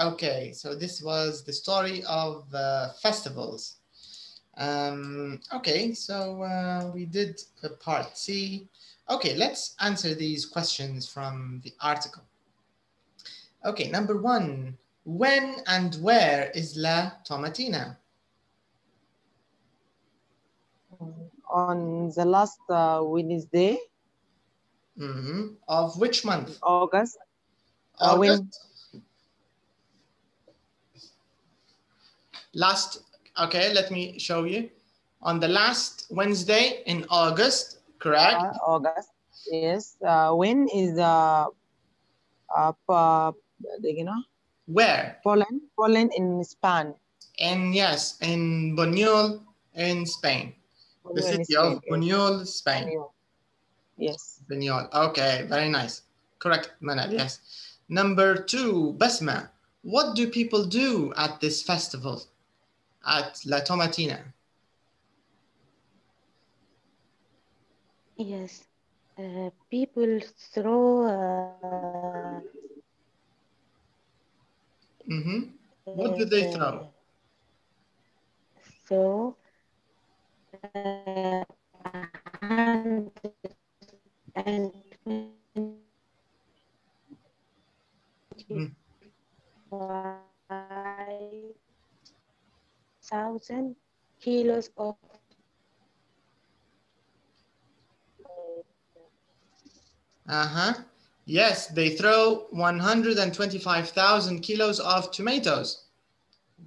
Okay, so this was the story of festivals. Okay, so we did part C. Okay, let's answer these questions from the article. Okay, number 1. When and where is La Tomatina? On the last Wednesday. Of which month? August. August. When? Last, okay, let me show you. On the last Wednesday in August, correct? August, yes. When is you know? Where? Poland in Spain. And yes, in Buñol in Spain. The city of Buñol, Spain. Buñol. Yes. Buñol. Okay, very nice. Correct, Manal, yes. Number 2, Basma. What do people do at this festival? At La Tomatina? Yes. People throw What do they throw? So 125,000 kilos of Yes, they throw 125,000 kilos of tomatoes.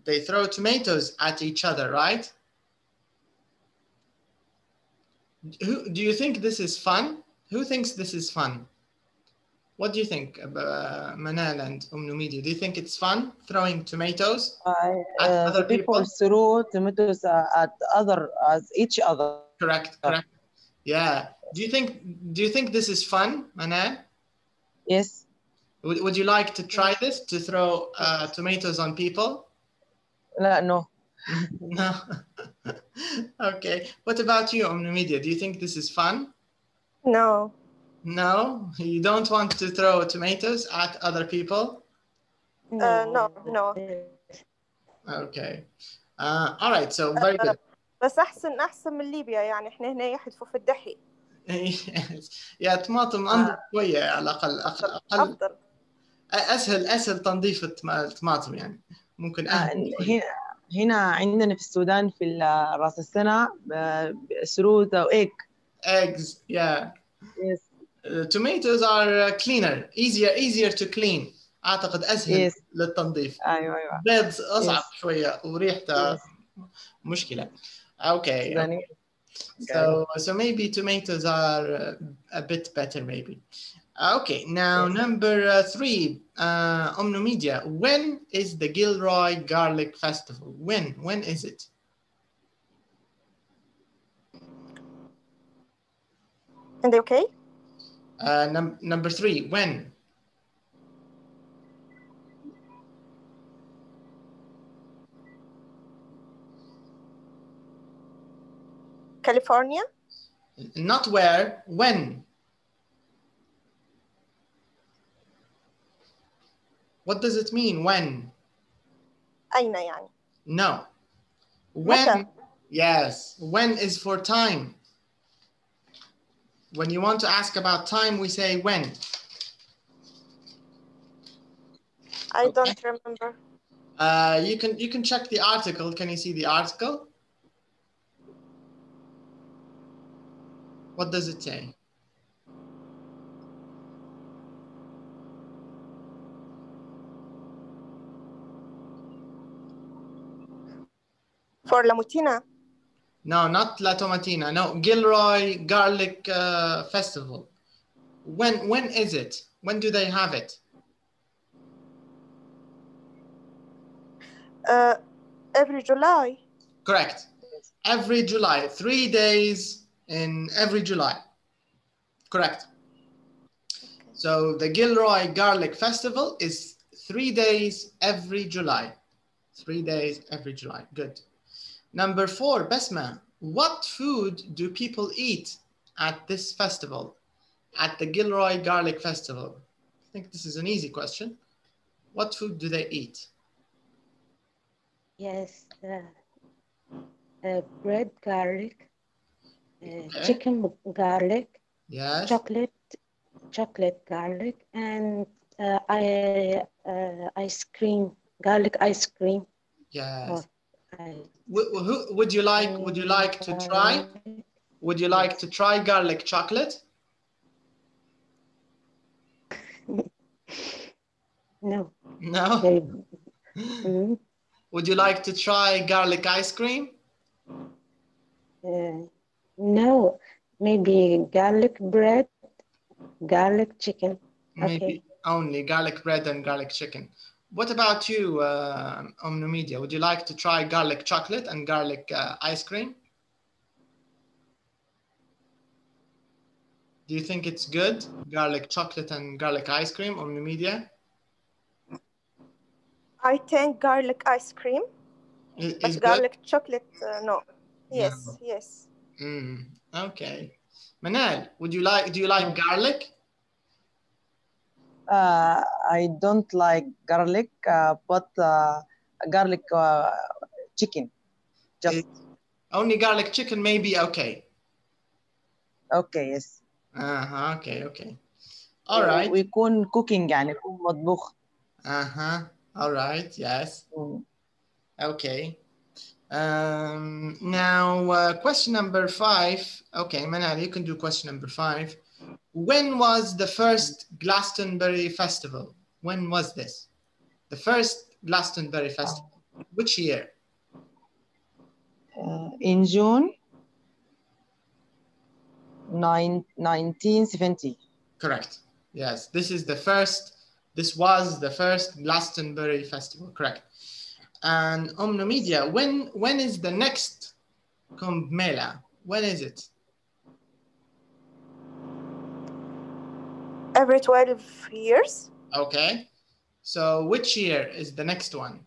They throw tomatoes at each other, right? Do you think this is fun? Who thinks this is fun? What do you think, Manal and Numedia? Do you think it's fun throwing tomatoes at other the people throw tomatoes at each other. Correct. Yeah. Do you think this is fun, Manal? Yes. Would you like to try this, to throw tomatoes on people? No. No. Okay. What about you, Numedia? Do you think this is fun? No. No? You don't want to throw tomatoes at other people? No. Okay. All right. So very good. بس أحسن من ليبيا يعني إحنا هنا يحذفوا في الدحي. يا طماطم أنظف شوية على الأقل. أفضل. أسهل تنظيف الطماطم يعني. ممكن هنا عندنا في السودان في راس السنة سرود أو eggs. Yeah. Yes. Tomatoes are cleaner, easier to clean. أعتقد أسهل للتنظيف. أيوة. بيض أصعب شوية وريحته مشكلة. Okay. So maybe tomatoes are a bit better maybe. Okay, now number 3, Numedia. When is the Gilroy Garlic Festival? When is it? In the UK? Number 3, when? California? Not where, when? What does it mean, when? أين يعني? No. When? متى? Yes. When is for time. When you want to ask about time, we say when. I don't remember. You can check the article. Can you see the article? What does it say? For La Mutina? No, not La Tomatina. No, Gilroy Garlic Festival. When is it? When do they have it? Every July. Correct. Every July. 3 days in every July. Correct. Okay. So the Gilroy Garlic Festival is 3 days every July. 3 days every July. Good. Number 4, Besma. What food do people eat at this festival? At the Gilroy Garlic Festival? I think this is an easy question. What food do they eat? Yes, bread garlic, chicken garlic, yes, chocolate garlic, and ice cream, garlic ice cream. Yes. Would you like to try? Would you like to try garlic chocolate? No. No. Would you like to try garlic ice cream? No, maybe garlic bread, garlic chicken. Maybe only garlic bread and garlic chicken. What about you, Numedia? Would you like to try garlic chocolate and garlic ice cream? Do you think it's good, garlic chocolate and garlic ice cream, Numedia? I think garlic ice cream, but garlic chocolate, no. Yes, no. Yes. Okay. Manal, do you like garlic? I don't like garlic, but garlic chicken. Just only garlic chicken, maybe okay. Okay, yes. Okay. All right. ويكون cooking يعني يكون مطبوخ. All right, yes. Okay. Now, question number 5. Okay, Manal, you can do question number 5. When was the first Glastonbury Festival? When was this? The first Glastonbury Festival. Which year? In June 1970. Correct. Yes, this was the first Glastonbury Festival, correct. And Media, when is the next Kumbh Mela? When is it? Every 12 years. Okay. So which year is the next one?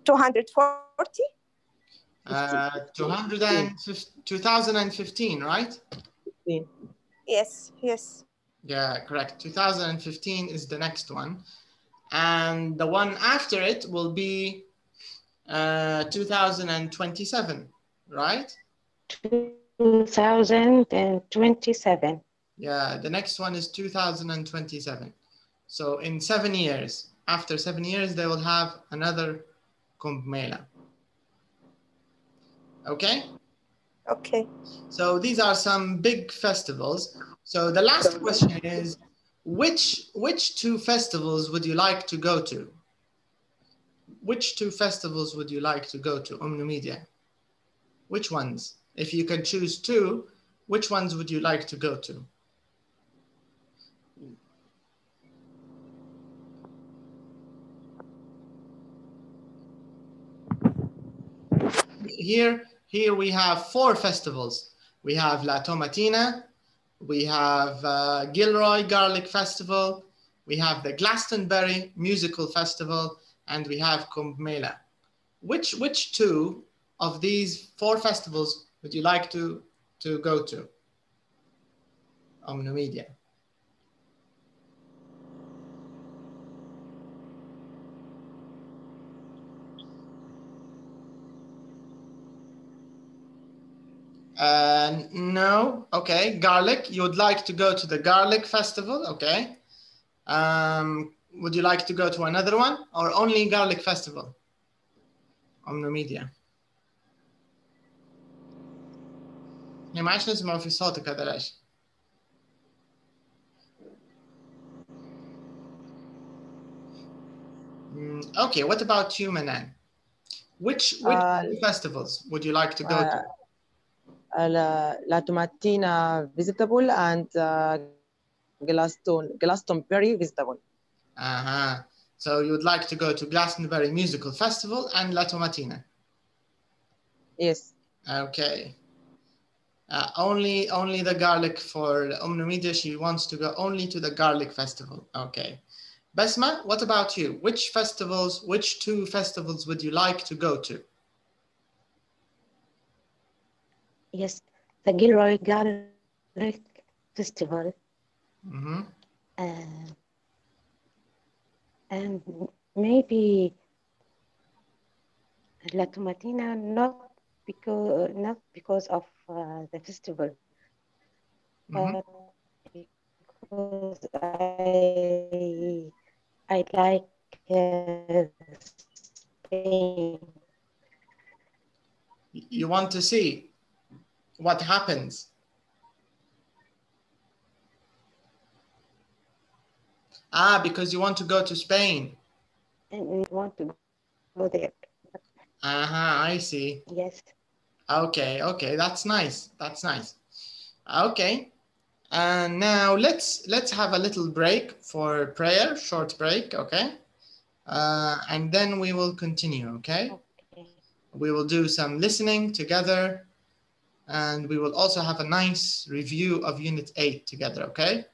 $240. 2015, right? 15. Yes. Yeah, correct. 2015 is the next one. And the one after it will be 2027, right? 2027. Yeah, the next one is 2027. So in 7 years, after 7 years, they will have another Kumbh Mela. Okay? Okay. So these are some big festivals. So the last question is, which two festivals would you like to go to? Which two festivals would you like to go to, Media? Which ones? If you can choose two, which ones would you like to go to? Here we have 4 festivals. We have La Tomatina, we have Gilroy Garlic Festival, we have the Glastonbury Musical Festival, and we have Kumbh Mela. Which two of these 4 festivals would you like to go to? Media. No. Okay, garlic. You would like to go to the garlic festival. Okay. Would you like to go to another one or only garlic festival? Media. ما عادش نسمع في صوتك هذا ليش؟ Okay, what about you, Manan? Which festivals would you like to go to? La Tomatina Visitable and Glastonbury Visitable. So you would like to go to Glastonbury Musical Festival and La Tomatina? Yes. Okay. Only the garlic for Media. She wants to go only to the garlic festival. Okay. Basma, what about you? Which two festivals would you like to go to? Yes, the Gilroy Garlic Festival. Mm-hmm. And maybe La Tomatina, not because of the festival, but because I like Spain. You want to see what happens? Because you want to go to Spain. And we want to go there. I see. Yes. Okay, that's nice. Okay, and now let's have a little break for prayer, short break, okay? And then we will continue, okay? We will do some listening together, and we will also have a nice review of Unit 8 together, okay?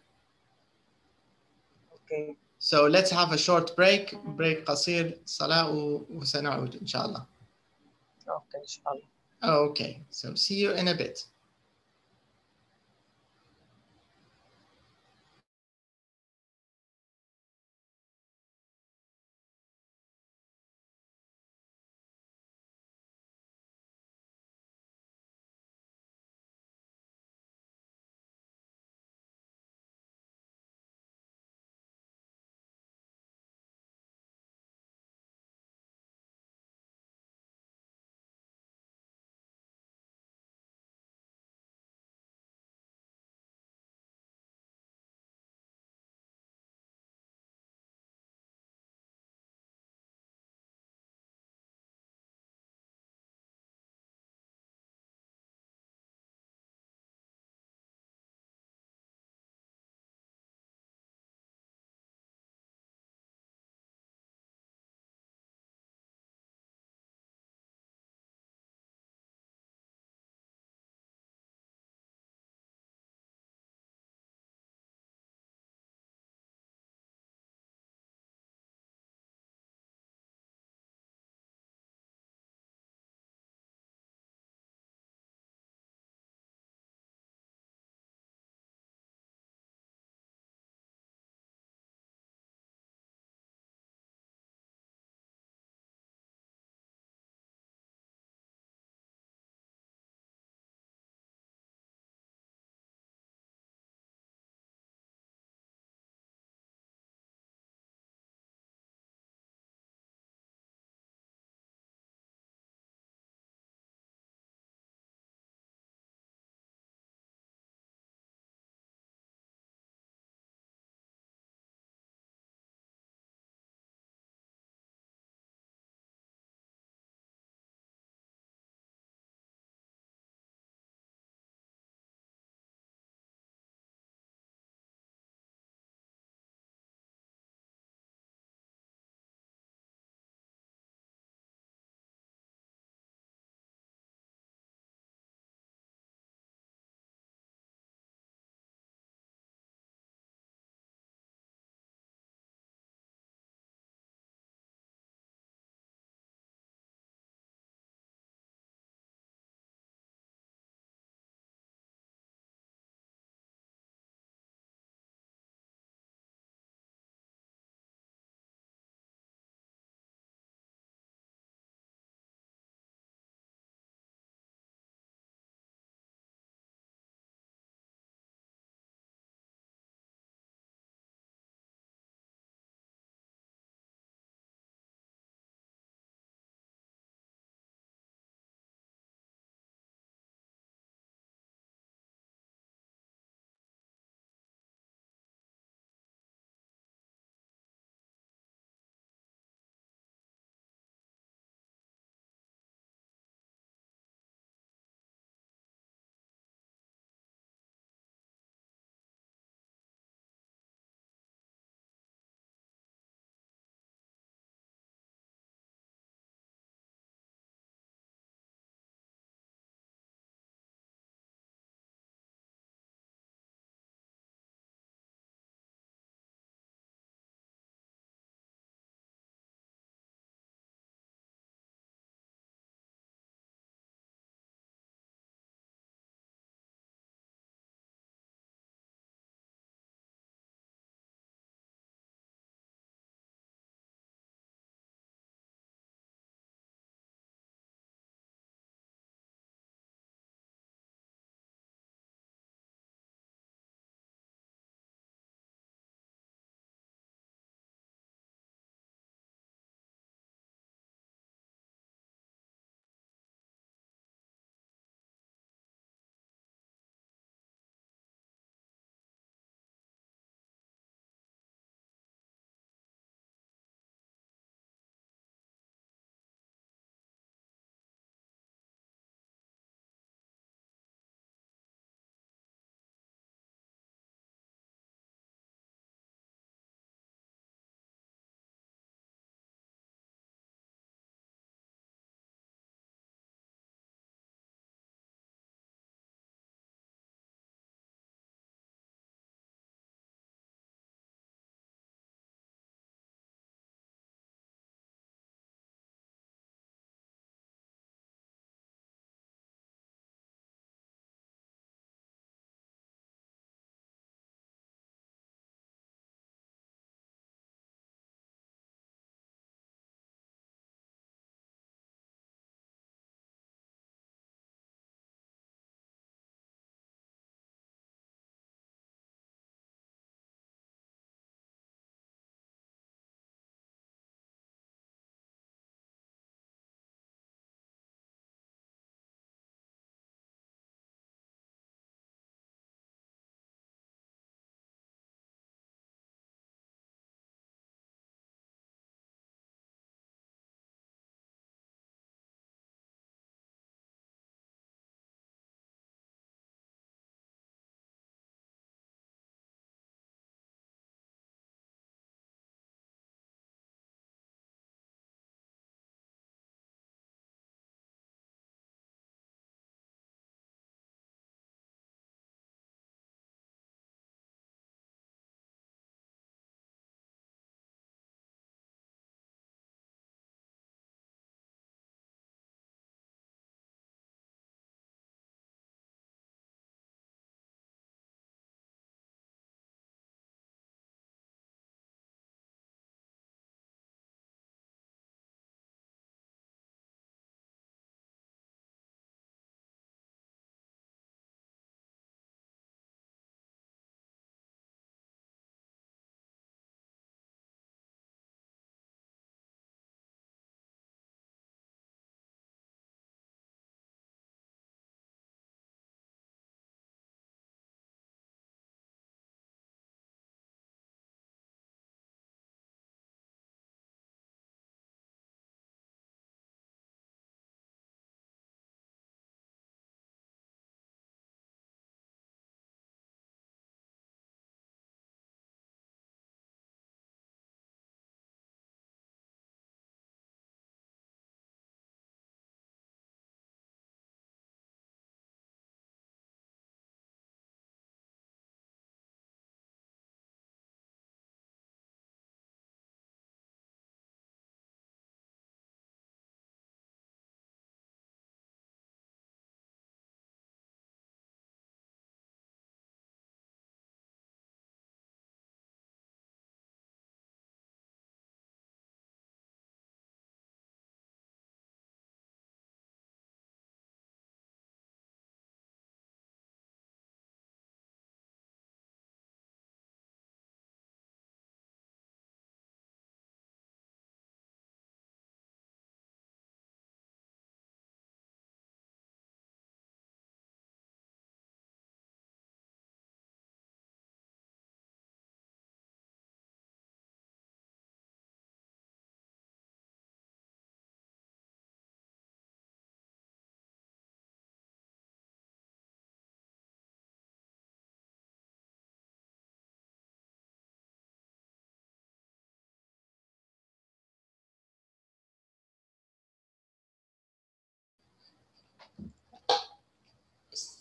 Okay. So let's have a short break قصير صلاة وسنعود إن شاء الله. Okay, inshallah. Okay, so see you in a bit.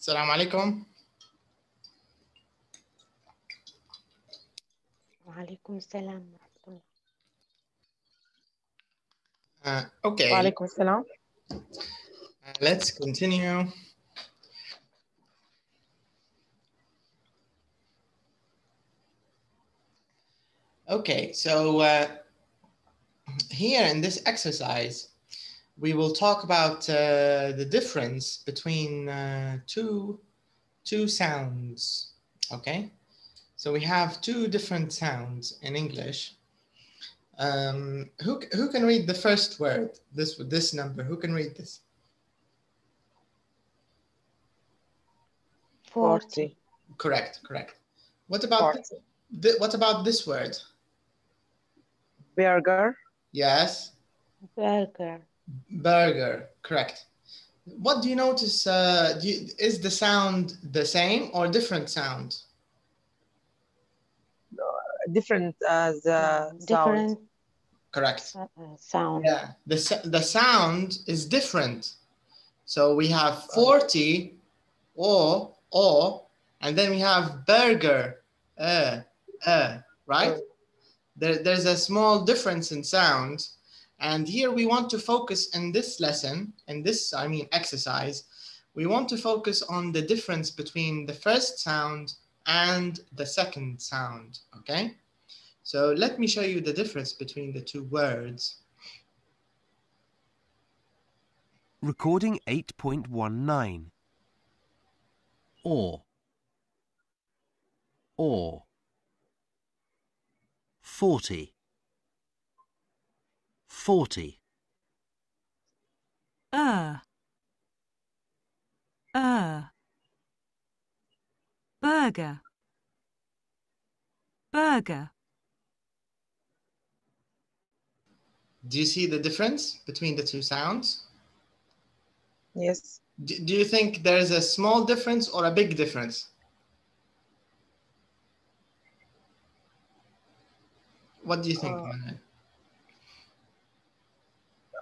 السلام عليكم. وعليكم السلام ورحمة الله. Okay. وعليكم السلام. Let's continue. Okay, so here in this exercise, we will talk about the difference between two sounds. Okay, so we have two different sounds in English. Who can read the first word? This number. Who can read this? 40. Correct. What about what about this word? Burger. Yes. Burger. Burger. Correct. What do you notice? Is the sound the same or different sound? Different Different Correct. sound. Yeah. The sound is different. So we have 40 or, and then we have burger, right? There's a small difference in sound, and here we want to focus in this lesson, exercise, we want to focus on the difference between the first sound and the second sound, okay? So let me show you the difference between the two words. Recording 8.19. Or. 40. 40. Burger. Burger. Do you see the difference between the two sounds? Yes. Do you think there's a small difference or a big difference? What do you think, Manal?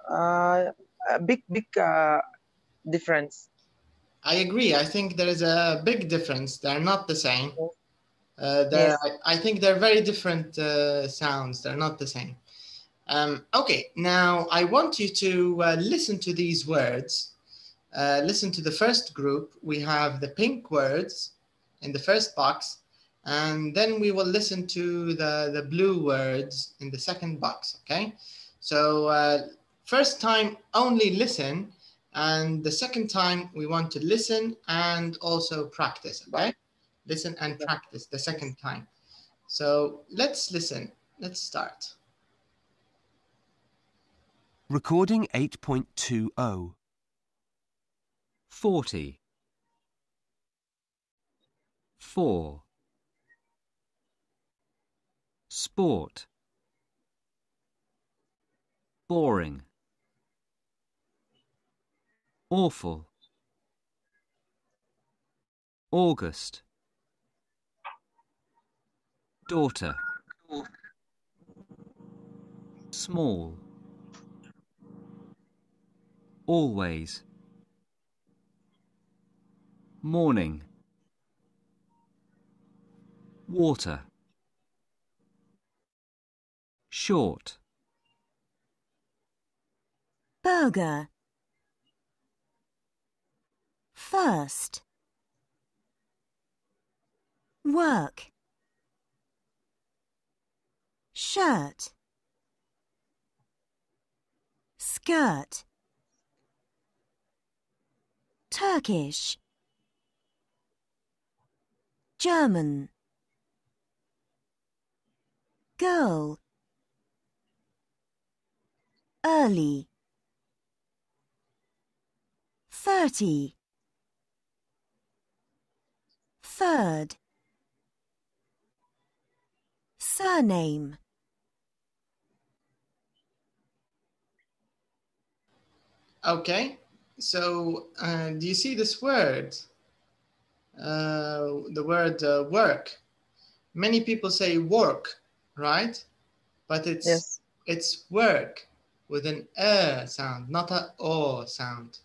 A big difference. I agree. I think there is a big difference. They're not the same. Yes. I think they're very different sounds. They're not the same. Okay, now I want you to listen to these words. Listen to the first group. We have the pink words in the first box, and then we will listen to the blue words in the second box, okay? So first time only listen, and the second time we want to listen and also practice, okay? Listen and practice the second time. So let's listen. Let's start. Recording 8.20. 40. 4. Sport. Boring. Awful. August. Daughter. Small. Always. Morning. Water. Short. Burger. First. Work. Shirt. Skirt. Turkish. German. Girl. Early. 30. Third. Surname. Okay, so do you see this word? The word work. Many people say work, right? But it's work with an sound, not a o sound,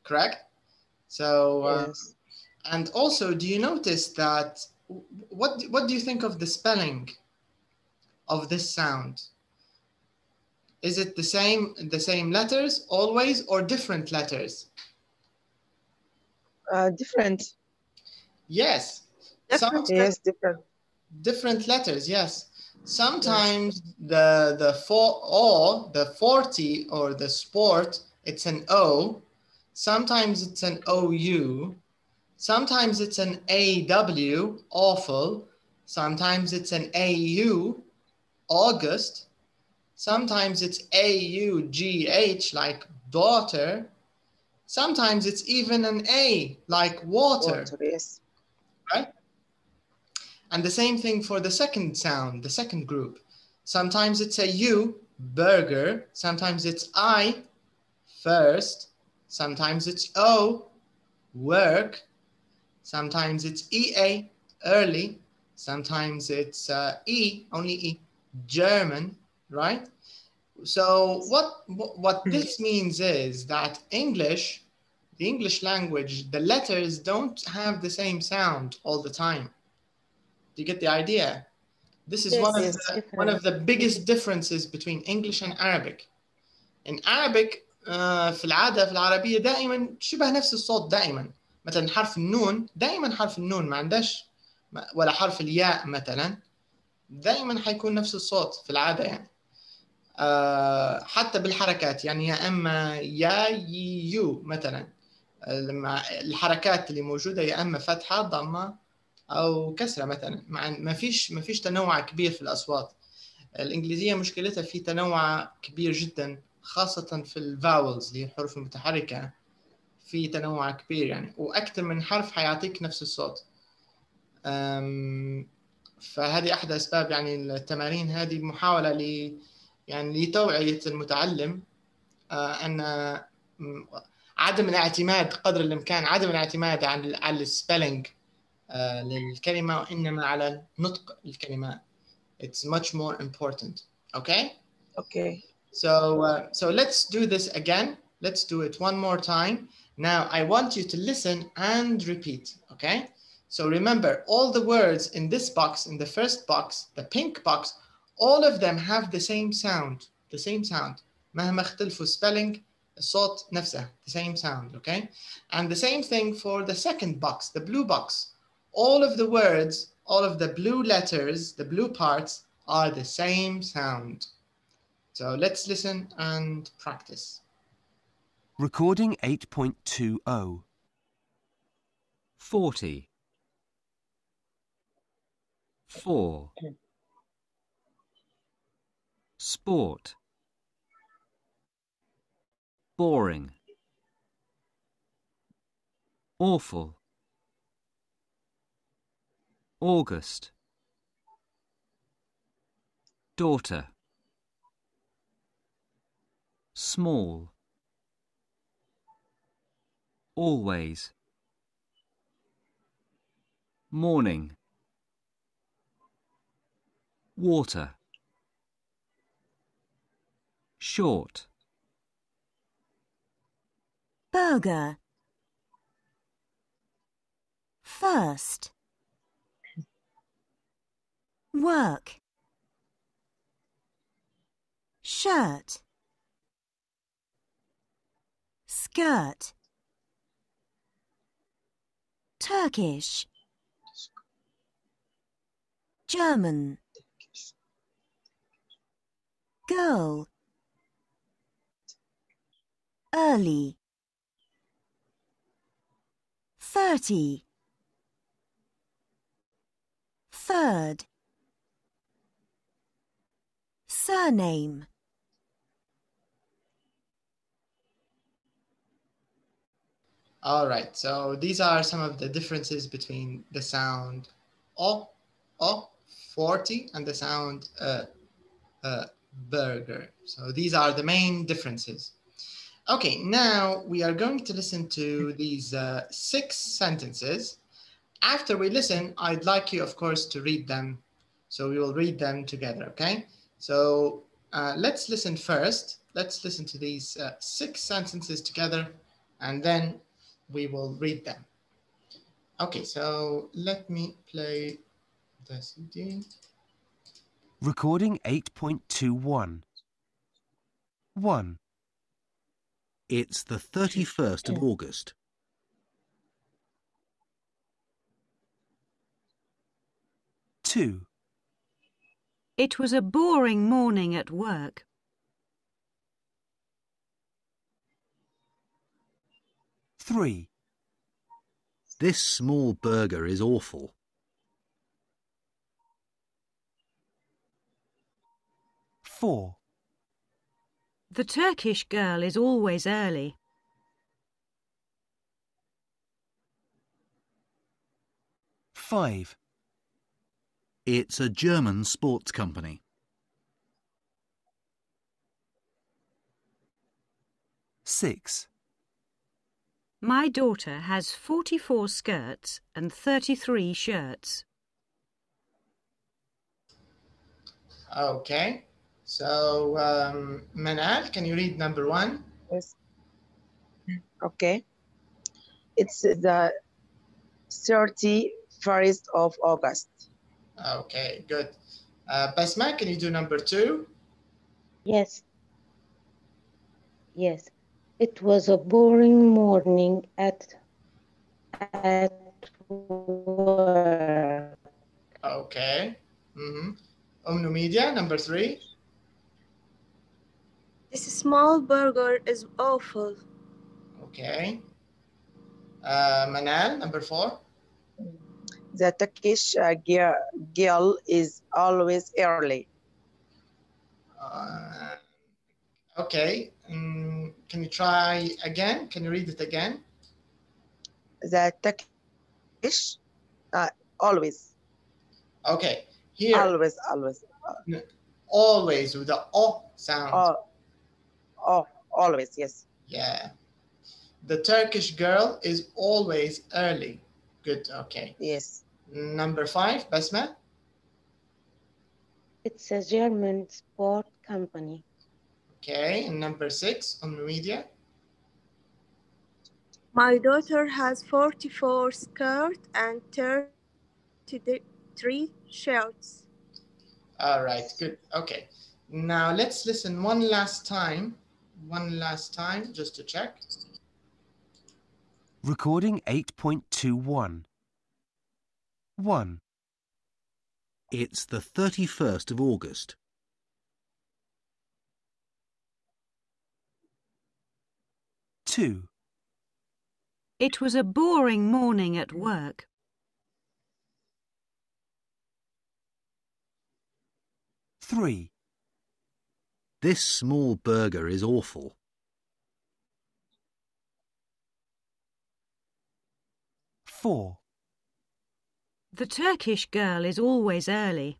correct? So And also, do you notice that, what do you think of the spelling of this sound? Is it the same letters always, or different letters? Different. Yes. Different. Yes, different. Different letters, yes. Sometimes the 40 or the sport, it's an O. Sometimes it's an OU. Sometimes it's an AW, awful. Sometimes it's an AU, August. Sometimes it's AUGH, like daughter. Sometimes it's even an A, like water. Yes. Right? And the same thing for the second sound, the second group. Sometimes it's a U, burger. Sometimes it's I, first. Sometimes it's O, work. Sometimes it's EA, early. Sometimes it's E, only E, German, right? So what this means is that English, the English language, the letters don't have the same sound all the time. Do you get the idea? This is one of the biggest differences between English and Arabic. In Arabic في العادة في العربية دائما شبه نفس الصوت دائما. مثلا حرف النون دائما حرف النون ما عندهش ولا حرف الياء مثلا دائما حيكون نفس الصوت في العادة يعني. حتى بالحركات يعني يا اما يا يو مثلا الحركات اللي موجودة يا اما فتحة ضمة او كسرة مثلا ما فيش تنوع كبير في الاصوات. الانجليزية مشكلتها في تنوع كبير جدا خاصة في الفاولز اللي هي الحروف المتحركة في تنوع كبير يعني واكثر من حرف حيعطيك نفس الصوت. فهذه احد اسباب يعني التمارين هذه محاولة يعني لتوعية المتعلم أن عدم الاعتماد قدر الإمكان عدم الاعتماد على السبيلينج للكلمة وإنما على نطق الكلمات. It's much more important. Okay? Okay. So let's do this again. Let's do it one more time. Now I want you to listen and repeat. Okay? So remember, all the words in this box, in the first box, the pink box, all of them have the same sound. The same sound. مهما اختلفوا spelling, الصوت نفسه, the same sound, okay? And the same thing for the second box, the blue box. All of the words, all of the blue letters, the blue parts are the same sound. So let's listen and practice. Recording 8.20. 40. 4. Sport. Boring. Awful. August. Daughter. Small. Always. Morning. Water. Short. Burger. First. Work. Shirt. Skirt. Turkish. German. Girl. Early. 30. Third. Surname. All right, so these are some of the differences between the sound o, 40, and the sound burger. So these are the main differences. Okay, now we are going to listen to these 6 sentences. After we listen, I'd like you, of course, to read them. So we will read them together, okay? So let's listen first. Let's listen to these 6 sentences together, and then we will read them. Okay, so let me play the CD. Recording 8.21. 1. It's the 31st of August. 2. It was a boring morning at work. 3. This small burger is awful. 4. The Turkish girl is always early. 5. It's a German sports company. 6. My daughter has 44 skirts and 33 shirts. Okay, so Manal, can you read number 1? Yes. Okay. It's the 31st of August. Okay, good. Basma, can you do number 2? Yes. Yes. It was a boring morning at work. Okay. Media, number 3. This small burger is awful. Okay. Manal, number 4. The Turkish girl is always early. Okay. Can you try again? Can you read it again? The Turkish always. Okay. Here. Always. Always with the O sound. Always, yes. Yeah. The Turkish girl is always early. Good, okay. Yes. Number 5, Basma. It's a German sport company. Okay, and number 6, Media. My daughter has 44 skirts and 33 shirts. All right, good, okay. Now let's listen one last time, just to check. Recording 8.21. 1. It's the 31st of August. 2. It was a boring morning at work. 3. This small burger is awful. 4. The Turkish girl is always early.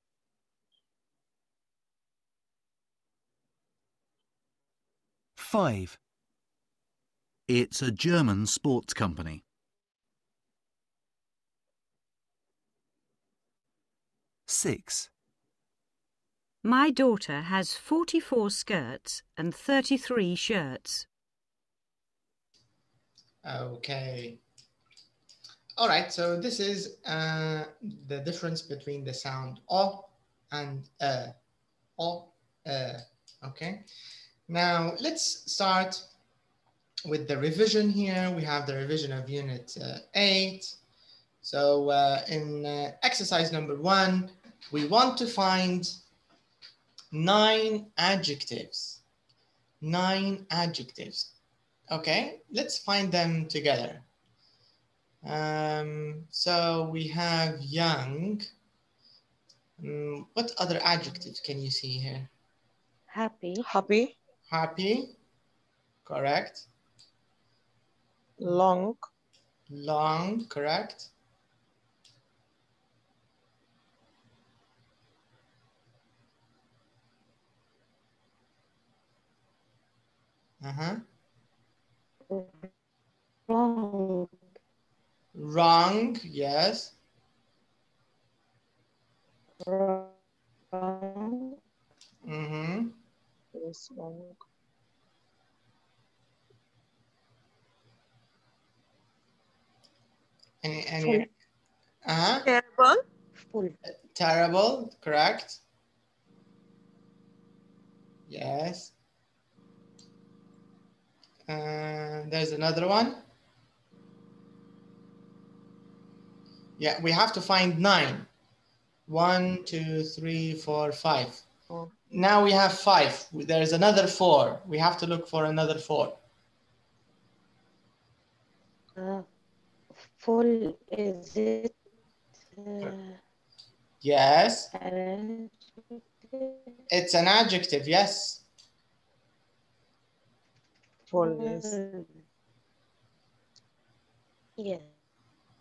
5. It's a German sports company. 6. My daughter has 44 skirts and 33 shirts. Okay. All right, so this is the difference between the sound O and O, okay? Now, let's start with the revision here. We have the revision of Unit 8. So in exercise number 1, we want to find 9 adjectives. 9 adjectives. Okay, let's find them together. So we have young. What other adjectives can you see here? Happy. Happy, correct. Long, correct. Wrong, yes. Wrong. yes, wrong. Any? Terrible. Full. Terrible, correct. Yes. There's another one. Yeah, we have to find 9. 1, 2, 3, 4, 5. Oh. Now we have 5. There's another 4. We have to look for another 4. Full, is it? Yes. Adjective? It's an adjective, yes. Full, yes. Yes.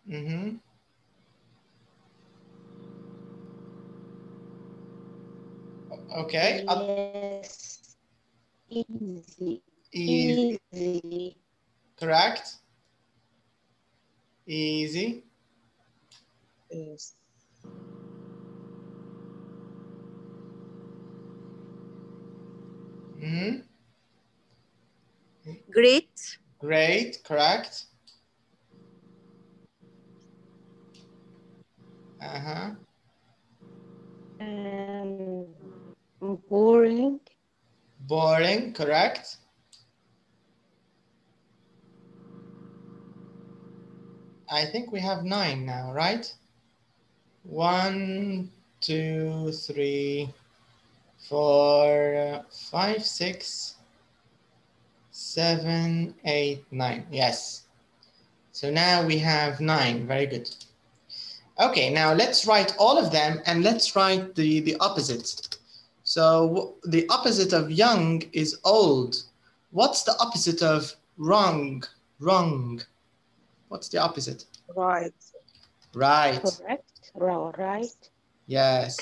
Mm-hmm. Okay. Yes. Easy. Easy. Easy. Correct. Easy. Yes. Mm-hmm. Great. Great, correct. Uh-huh. Boring. Boring, correct. I think we have 9 now, right? 1, 2, 3, 4, 5, 6, 7, 8, 9. Yes. So now we have 9. Very good. Okay, now let's write all of them and let's write the opposite. So the opposite of young is old. What's the opposite of wrong? Wrong. What's the opposite? Right. Right. Correct. Right. Yes.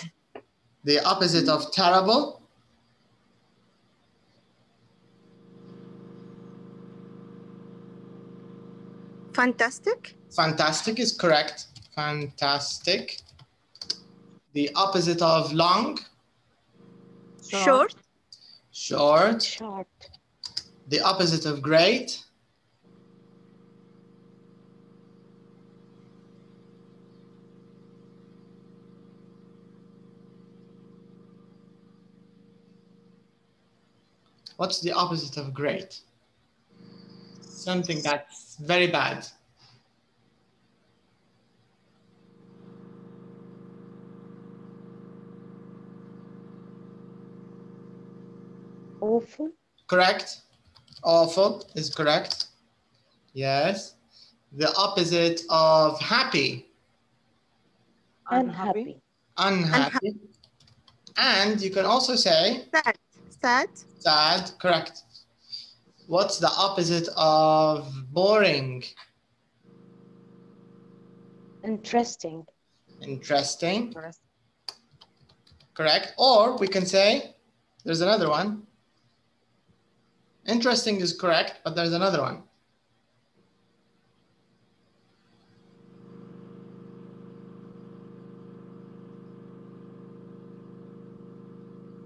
The opposite of terrible? Fantastic. Fantastic is correct. Fantastic. The opposite of long? Short. Short. Short. The opposite of great? What's the opposite of great? Something that's very bad. Awful. Correct. Awful is correct. Yes. The opposite of happy? Unhappy. Unhappy. And you can also say? Sad. Sad. Sad, correct. What's the opposite of boring? Interesting. Interesting. Correct. Or we can say, there's another one. Interesting is correct, but there's another one.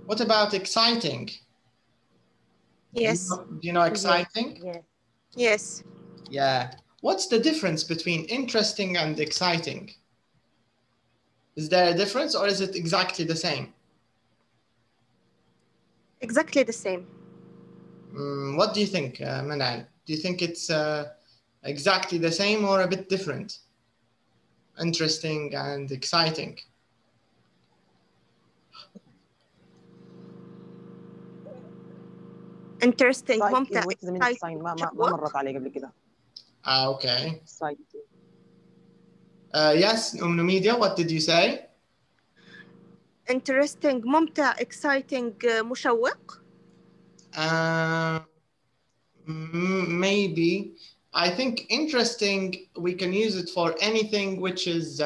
What about exciting? Yes. Do you know exciting? Yes. Yes. Yeah. What's the difference between interesting and exciting? Is there a difference or is it exactly the same? Exactly the same. What do you think, Manal? Do you think it's exactly the same or a bit different? Interesting and exciting. Interesting. ممتع. ما مرت علي قبل كده. Okay. Yes, Media, what did you say? Interesting. ممتع. Exciting. مشوق. Maybe. I think interesting, we can use it for anything which is,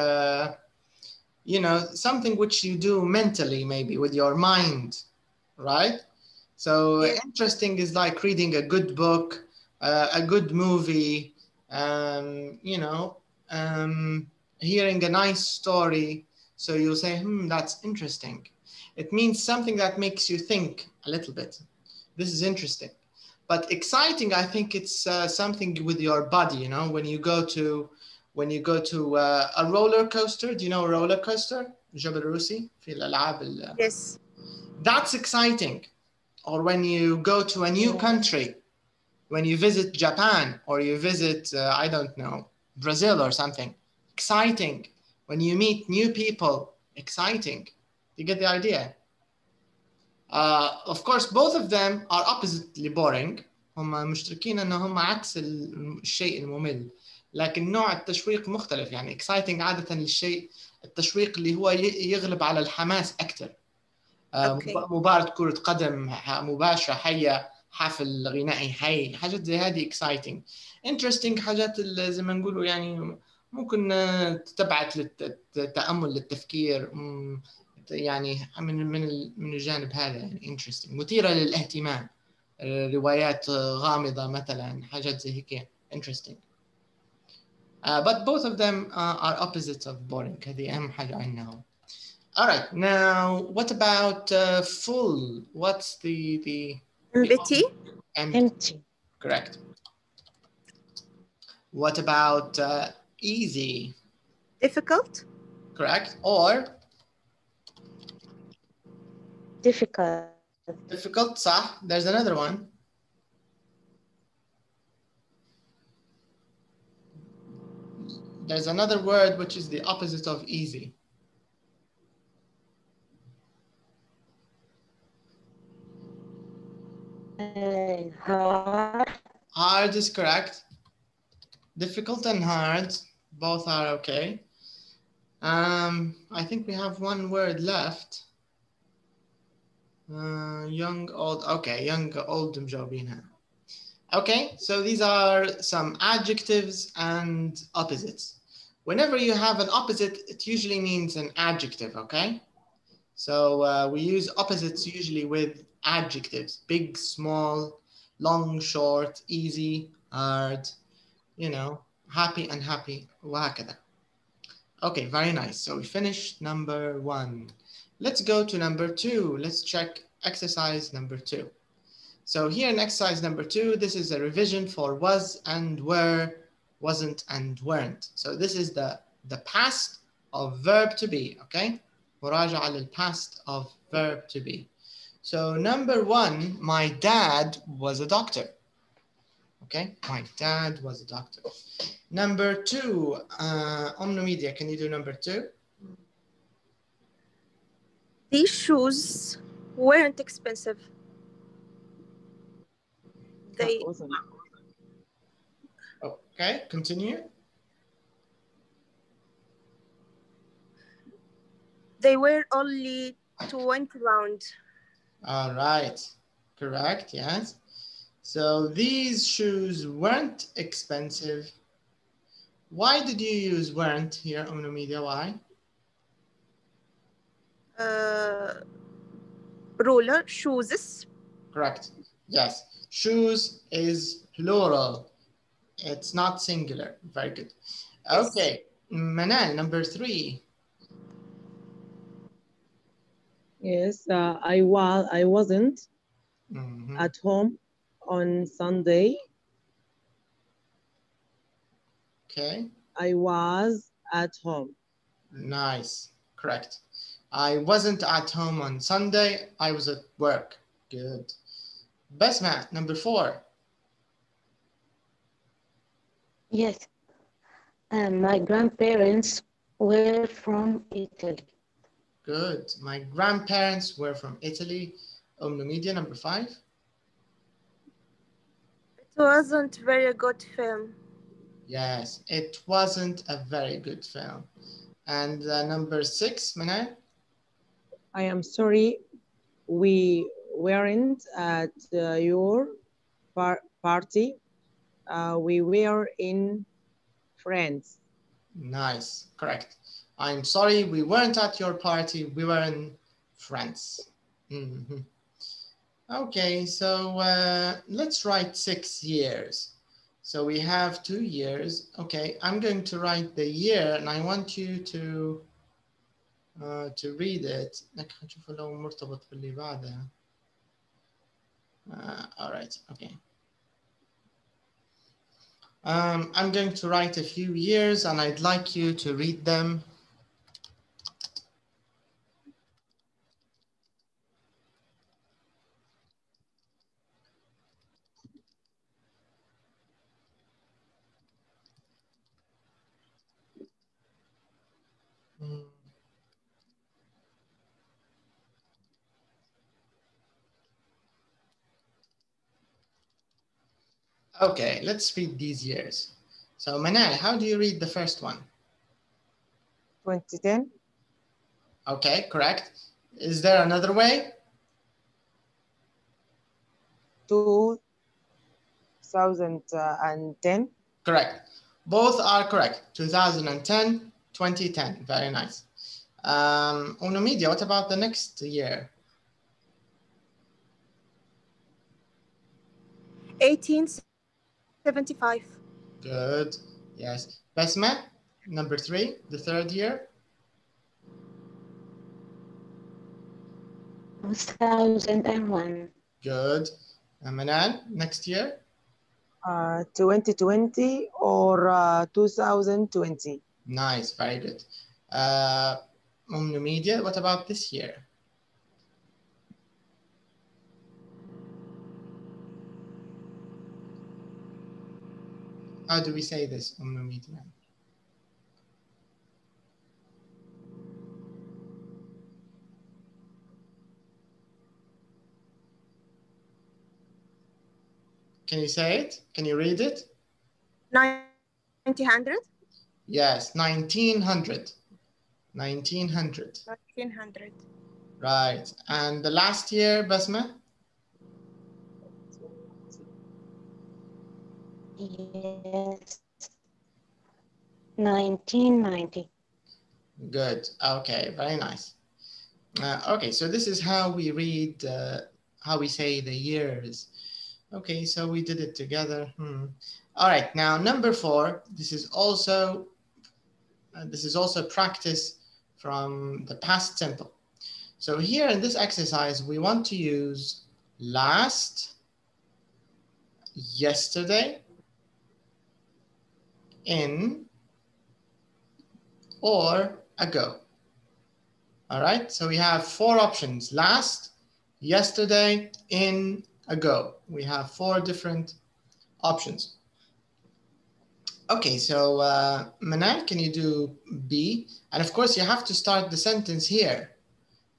you know, something which you do mentally, maybe with your mind, right? So yeah. Interesting is like reading a good book, a good movie, you know, hearing a nice story. So you'll say, that's interesting. It means something that makes you think a little bit. This is interesting. But exciting, I think it's something with your body, you know, when you go to when you go to a roller coaster. Do you know a roller coaster? الجبل الروسي في الألعاب. Yes. That's exciting. Or when you go to a new country, when you visit Japan or you visit, I don't know, Brazil or something. Exciting. When you meet new people, exciting. You get the idea? Of course, both of them are oppositely boring. هم مشتركين انه هم عكس الشيء الممل. لكن نوع التشويق مختلف. يعني exciting عادة للشيء التشويق اللي هو يغلب على الحماس أكثر. مباراة كرة قدم مباشرة حية، حفل غنائي حي، حاجات زي هذه exciting. Interesting حاجات زي ما نقولوا يعني ممكن تبعث للتأمل للتفكير، يعني من الجانب هذا يعني interesting، مثيرة للاهتمام، روايات غامضة مثلا، حاجات زي هيك interesting. But both of them are opposites of boring. هذه أهم حاجة عندنا. All right, now what about full? What's the empty? Empty. Correct. What about easy? Difficult? Correct. Or Difficult. difficult, صح. There's another one. There's another word which is the opposite of easy. Hard. Hard is correct. Difficult and hard, both are okay. I think we have one word left. Young, old. Okay, young, old مجاوبينها. Okay, so these are some adjectives and opposites. Whenever you have an opposite, it usually means an adjective, okay? So we use opposites usually with adjectives: big, small, long, short, easy, hard, you know, happy, unhappy, وهكذا. Okay, very nice. So we finished number 1. Let's go to number 2. Let's check exercise number 2. So here in exercise number 2, this is a revision for was and were, wasn't and weren't. So this is the past of verb to be, okay? مراجعة للpast of verb to be. So number 1, my dad was a doctor. Okay, my dad was a doctor. Number 2, Omnomedia, can you do number 2? These shoes weren't expensive. They Okay, continue. They were only 20 pounds. All right, correct, yes. So these shoes weren't expensive. Why did you use weren't here, Omnomedia? Why? Ruler, shoes. Correct. Yes. Shoes is plural. It's not singular. Very good. Okay. Manal, number 3. Yes, I wasn't at home on Sunday. Okay. I was at home. Nice. Correct. I wasn't at home on Sunday. I was at work. Good. Basma, number 4. Yes. My grandparents were from Italy. Good. My grandparents were from Italy. Omnomedia, number 5. It wasn't very good film. Yes, it wasn't a very good film. And number 6, Manal? I am sorry, we weren't at your party. We were in France. Nice, correct. I'm sorry, we weren't at your party. We were in France. Okay, so let's write 6 years. So we have 2 years. Okay, I'm going to write the year and I want you to read it. All right, okay. I'm going to write a few years and I'd like you to read them. Okay, let's read these years. So Manal, how do you read the first one? 2010. Okay, correct. Is there another way? 2010. Correct. Both are correct. 2010, 2010. Very nice. Media, what about the next year? 1875. Good. Yes. Basma, number 3, the third year. 2001. Good. Manal, next year. 2020 or 2020. Nice, very good. Media, what about this year? How do we say this, Media? Can you say it? Can you read it? 1900. Yes, 1900. 1900. 1900. Right. And the last year, Basma? Yes. 1990. Good. Okay, very nice. Okay, so this is how we read, how we say the years. Okay, so we did it together. All right, now number 4. This is also practice from the past simple. So here in this exercise, we want to use last, yesterday, in, or ago. All right, so we have 4 options: last, yesterday, in, ago. We have 4 different options. Okay, so Manal, can you do B? And of course, you have to start the sentence here.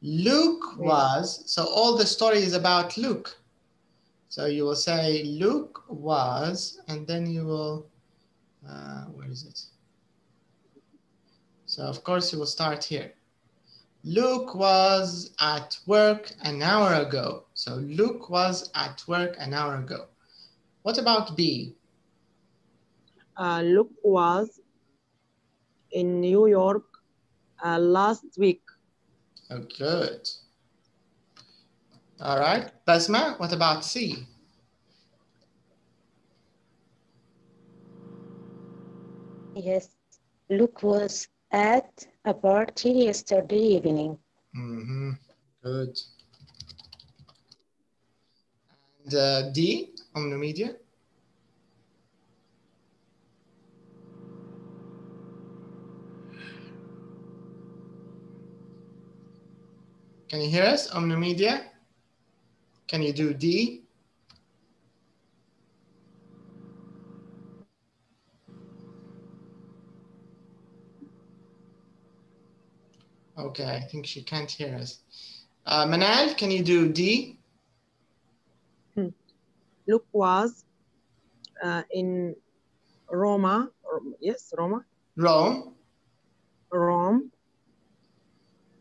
Luke was, so all the story is about Luke. So you will say Luke was, and then you will, where is it? So of course you will start here. Luke was at work an hour ago. So Luke was at work an hour ago. What about B? Luke was in New York last week. Oh, good. All right. Basma, what about C? Yes. Luke was at a party yesterday evening. Good. And D, Media? Can you hear us, Media? Can you do D? Okay, I think she can't hear us. Manal, can you do D? Luke was in Roma. Yes, Roma. Rome. Rome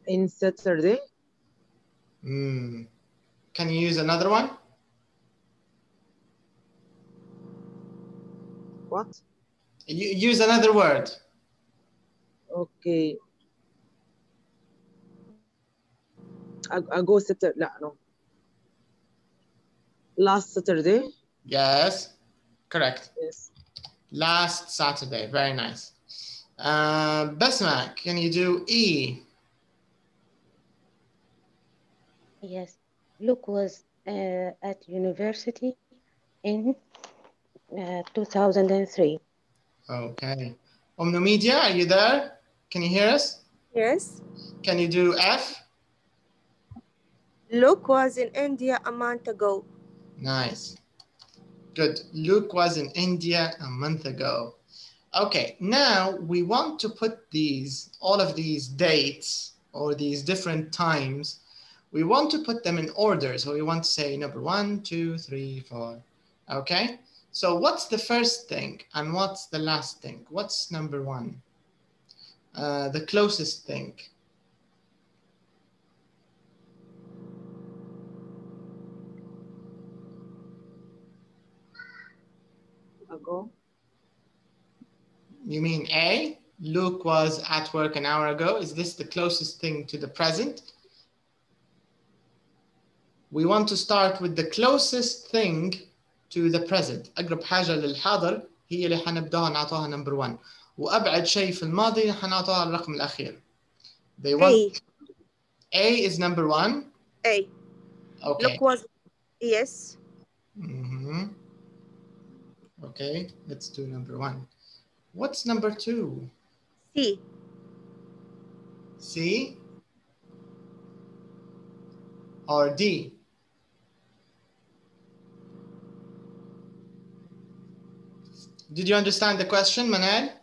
in Saturday. Can you use another one? What? Use another word. Okay. I go Saturday. No. Last Saturday. Yes, correct. Yes. Last Saturday. Very nice. Basma, can you do E? Yes. Luke was at university in 2003. Okay. Media, are you there? Can you hear us? Yes. Can you do F? Luke was in India a month ago. Nice. Good. Luke was in India a month ago. Okay, now we want to put all of these dates or these different times, we want to put them in order. So we want to say number 1, 2, 3, 4. Okay, so what's the first thing and what's the last thing? What's number 1? The closest thing. Ago. You mean A? Luke was at work an hour ago. Is this the closest thing to the present? We want to start with the closest thing to the present. أقرب حاجة للحاضر هي اللي حنبدأها نعطوها number 1. وأبعد شيء في الماضي حنعطوها الرقم الأخير. They want A is number 1. A. Okay. Luke was yes. Okay, let's do number 1. What's number 2? C. C or D? Did you understand the question, Manal?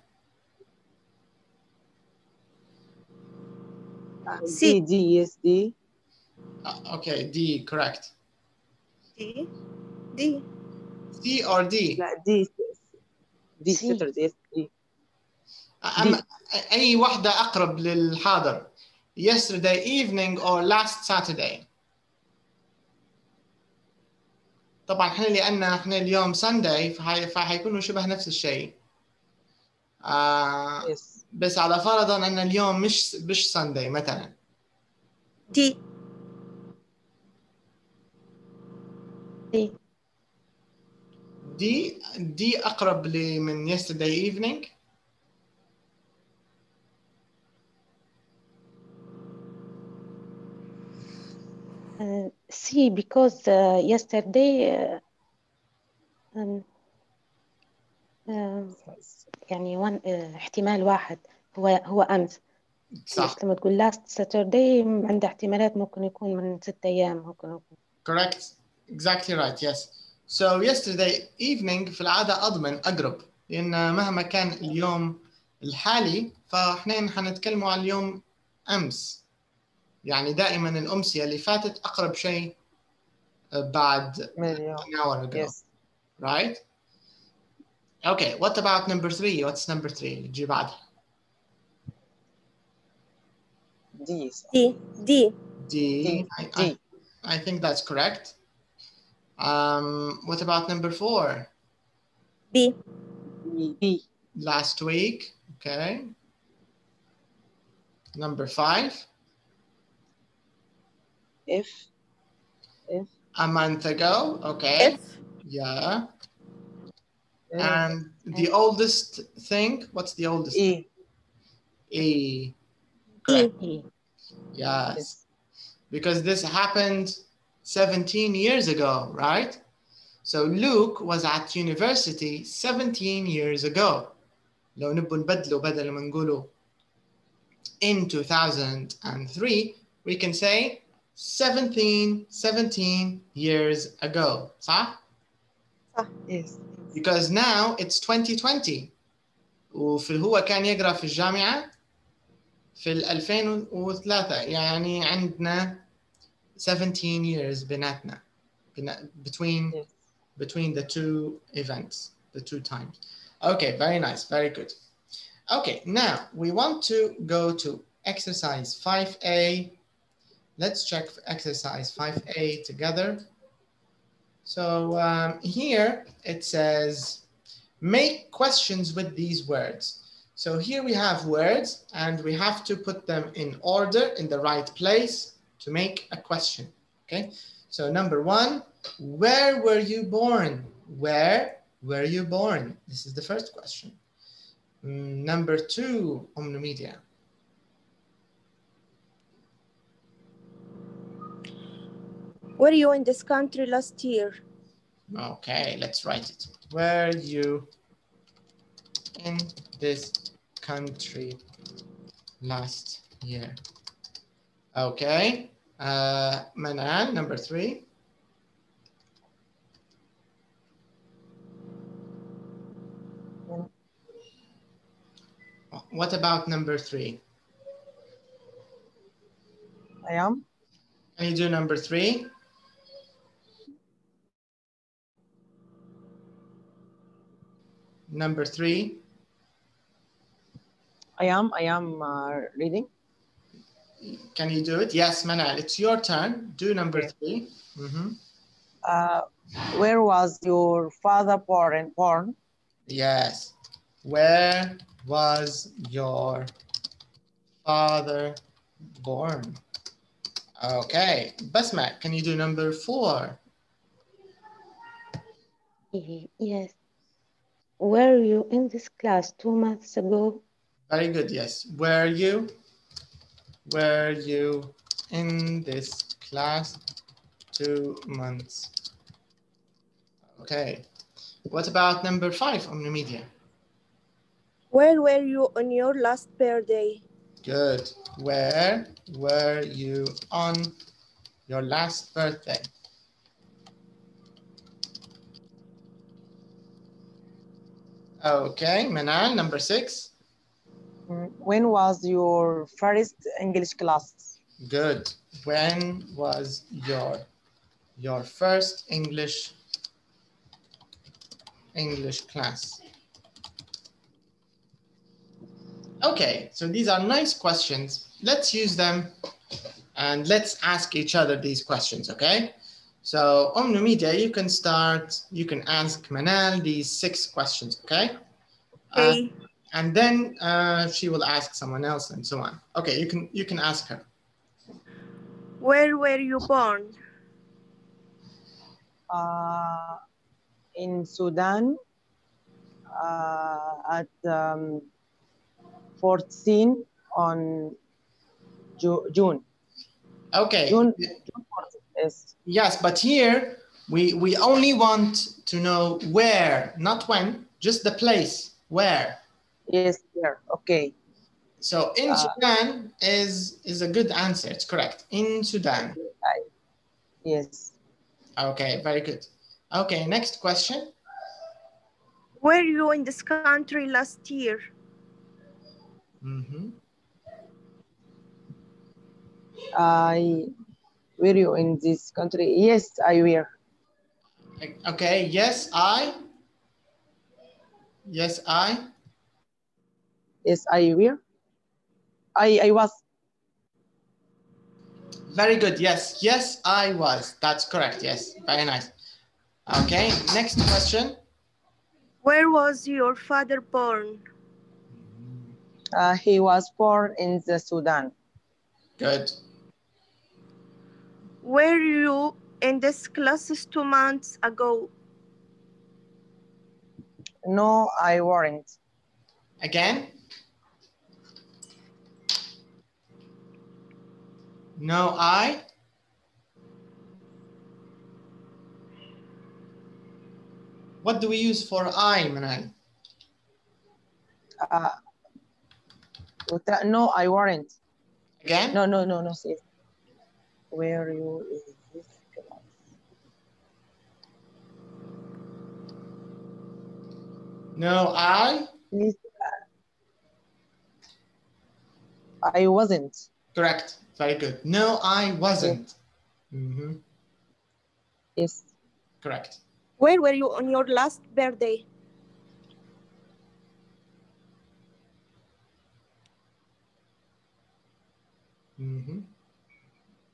C. D, yes, D. Okay, D, correct. D. C or D? لا D. D C. Saturday, D. أي واحدة أقرب للحاضر. Yesterday evening or last Saturday. طبعا احنا لأن اليوم Sunday فحيكونوا شبه نفس الشيء. Yes. بس على فرضا أن اليوم مش Sunday مثلا. D. D أقرب لي من yesterday evening. C, because yesterday يعني احتمال واحد هو أمس. صح. بس لما تقول last Saturday عنده احتمالات ممكن يكون من 6 أيام ممكن يكون. Correct. Exactly right. Yes. So yesterday evening في العادة أضمن أقرب لأن مهما كان اليوم الحالي فاحنا حنتكلموا عن اليوم أمس. يعني دائما الأمسية اللي فاتت أقرب شيء بعد an hour ago. Yes. Right? Okay. What about number 3? What's number 3? جي بعدها. D. D. I think that's correct. What about number 4? B. Last week. Okay. Number 5. F. A month ago. Okay. F. Yeah. And the oldest thing, what's the oldest thing? E. Correct. E. Yes. Because this happened 17 years ago, right? So Luke was at university 17 years ago. لو نبغى نبدله بدل ما نقوله in 2003, we can say 17 years ago. صح? Yes. Because now it's 2020. هو كان يقرأ في الجامعة في 2003 يعني عندنا 17 years بيناتنا between the two events, the two times. Okay, very nice, very good. Okay, now we want to go to exercise 5A. Let's check exercise 5A together. So here it says, make questions with these words. So here we have words and we have to put them in order in the right place to make a question, okay? So number 1, where were you born? Where were you born? This is the first question. Number 2, Media. Were you in this country last year? Okay, let's write it. were you in this country last year? Okay. Manan, number 3. What about number 3? I am. Can you do number 3? Number 3. I am reading. Can you do it? Yes, Manal, it's your turn. Do number 3. Where was your father born? Yes. Where was your father born? Okay. Basma, can you do number 4? Yes. Were you in this class 2 months ago? Very good, yes. Were you in this class 2 months? Okay. What about number 5 on the media? Where were you on your last birthday? Good. Where were you on your last birthday? Okay, Manan, number 6. When was your first English class? Good. When was your first English class? Okay, so these are nice questions. Let's use them and let's ask each other these questions, okay? So on the media, you can ask Manal these 6 questions, okay? Okay. And then she will ask someone else and so on. Okay, you can ask her. Where were you born? In Sudan at 14 on June. Okay. June 14, yes. Yes, but here we only want to know where, not when, just the place. Where? Yes, there. Okay. So in Sudan is a good answer. It's correct. In Sudan. Yes. Okay, very good. Okay, next question. Were you in this country last year? Were you in this country? Yes, I were. Okay, yes, I. Yes, I. Yes, I were. I was. Very good. Yes, yes, I was. That's correct. Yes, very nice. Okay, next question. Where was your father born? He was born in the Sudan. Good. Were you in this class 2 months ago? No, I weren't. Again? No, I. What do we use for I, Manal? No, I weren't. Again? No. Sis. Where you is this class? No, I. Please, I wasn't. Correct. Very good. No, I wasn't. Yes. Correct. Where were you on your last birthday?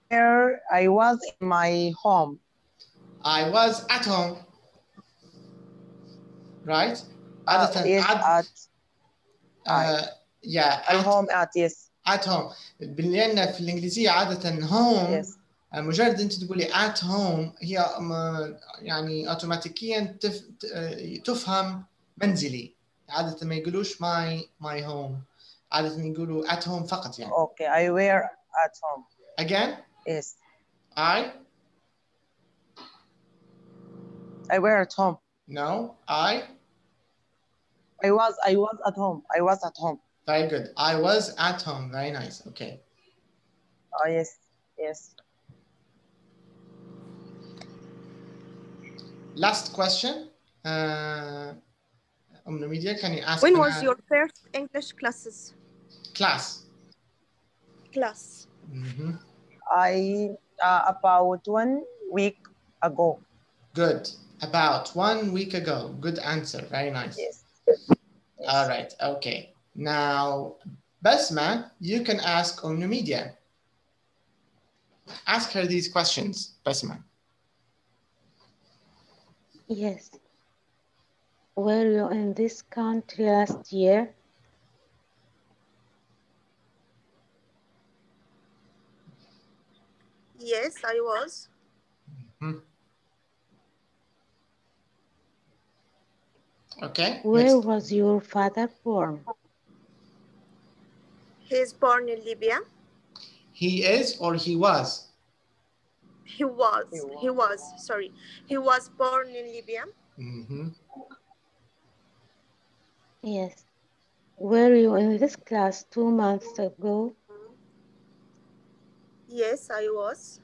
Where I was in my home. I was at home. Right? Yes, yeah. At home yes. At home. لأن في الإنجليزية عادة home. Yes. مجرد أنت تقولي at home هي يعني أوتوماتيكيا تفهم منزلي. عادة ما يقولوش my home. عادة يقولوا at home فقط يعني. Okay, I were at home. Again? Yes. I were at home. No, I was at home. I was at home. Very good. I was at home. Very nice. Okay. Oh, yes. Yes. Last question. Media, can you ask When Manal? was your first English classes? Class. Class. About 1 week ago. Good. About 1 week ago. Good answer. Very nice. Yes. All right. Okay. Now, Basma, you can ask Media. Ask her these questions, Basma. Yes. Were you in this country last year? Yes, I was. Okay. Where was your father born? He's born in Libya. He is or he was? He was. Sorry. He was born in Libya. Yes. Were you in this class 2 months ago? Yes, I was.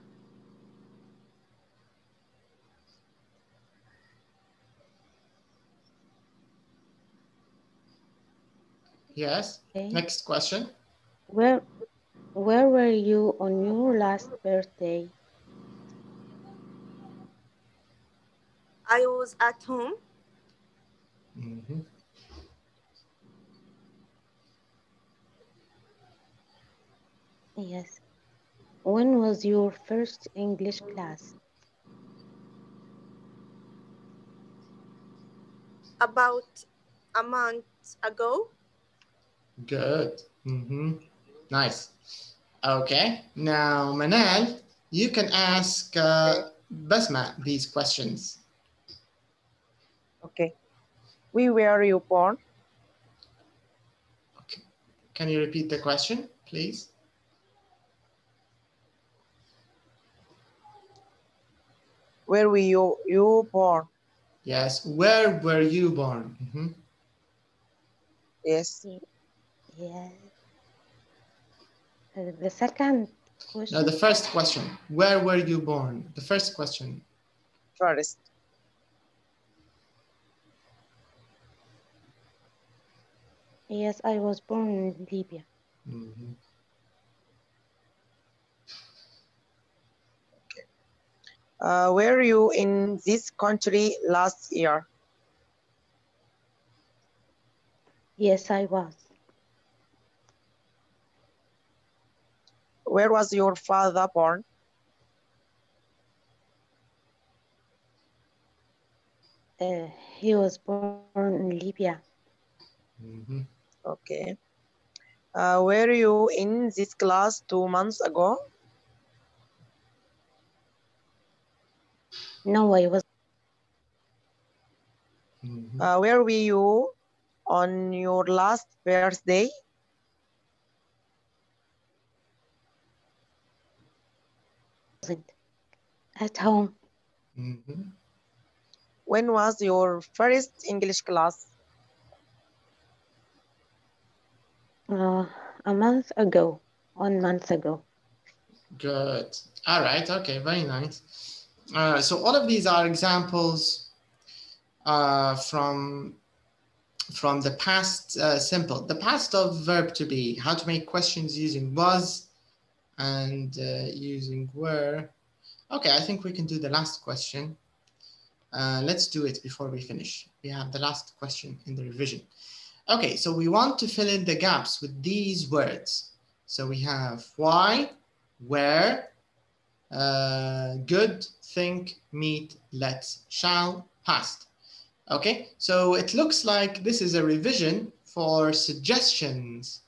Yes. Okay. Next question. Where were you on your last birthday? I was at home. Yes. When was your first English class? About a month ago. Good. Nice. Okay. Now, Manal, you can ask Basma these questions. Okay. Where were you born? Okay. Can you repeat the question, please? Where were you born? Yes. Where were you born? Yes. Yes. The second question? No, the first question. Where were you born? The first question. First. Yes, I was born in Libya. Were you in this country last year? Yes, I was. Where was your father born? He was born in Libya. Okay. Were you in this class 2 months ago? No, I was. Where were you on your last birthday? At home. When was your first English class? A month ago. 1 month ago. Good. All right. Okay. Very nice. So all of these are examples from the past simple. The past of verb to be. How to make questions using was and using were. Okay. I think we can do the last question. Let's do it before we finish. We have the last question in the revision. Okay. So we want to fill in the gaps with these words. So we have why, where, good, think, meet, let's, shall, past. Okay, so it looks like this is a revision for suggestions.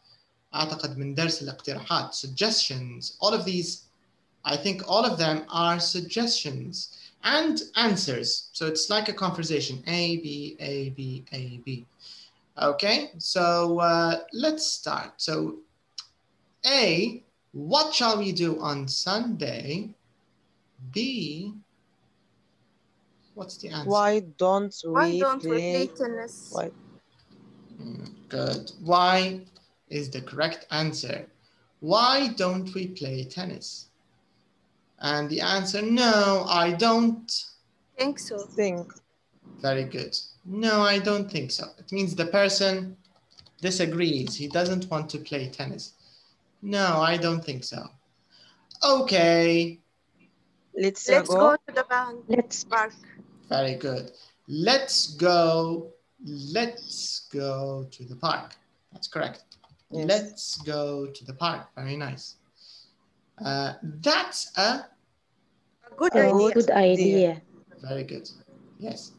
أعتقد من درس الاقتراحات, suggestions. All of these, I think all of them are suggestions and answers. So it's like a conversation, A, B, A, B, A, B. Okay, so let's start. So A, what shall we do on Sunday? B, What's the answer? Why don't we play tennis? Why? Good. Why is the correct answer. Why don't we play tennis? And the answer, no, I don't think so. Very good. No, I don't think so. It means the person disagrees. He doesn't want to play tennis. No, I don't think so. Okay. Let's go to the park. Very good. Let's go to the park. That's correct. Yes. Let's go to the park. Very nice. That's a good idea. Very good. Yes.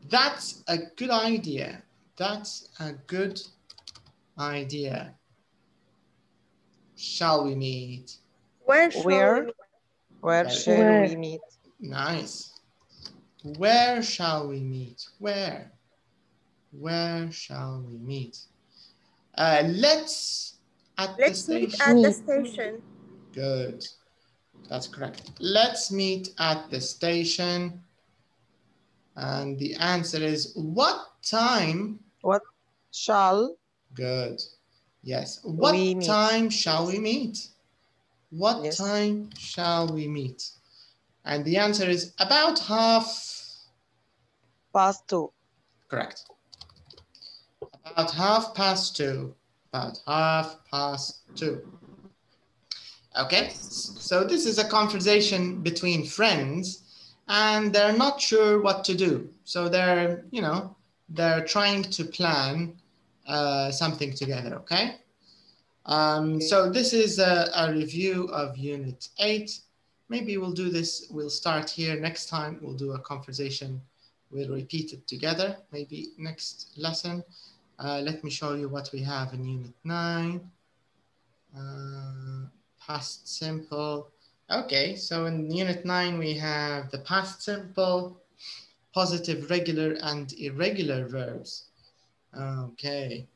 That's a good idea. That's a good idea. Shall we meet? Where shall we meet? Nice. Where shall we meet? Where shall we meet? Let's meet at the station. Good. That's correct. Let's meet at the station. And the answer is what time? What shall? Good. Yes. What time shall we meet? What time shall we meet? And the answer is about 2:30. Correct. About 2:30. About 2:30. Okay, so this is a conversation between friends and they're not sure what to do. So they're, they're trying to plan something together, okay? So this is a review of Unit 8. Maybe we'll do this, we'll start here next time. We'll do a conversation. We'll repeat it together, maybe next lesson. Let me show you what we have in Unit 9. Past simple. Okay, so in Unit 9, we have the past simple, positive, regular, and irregular verbs. Okay.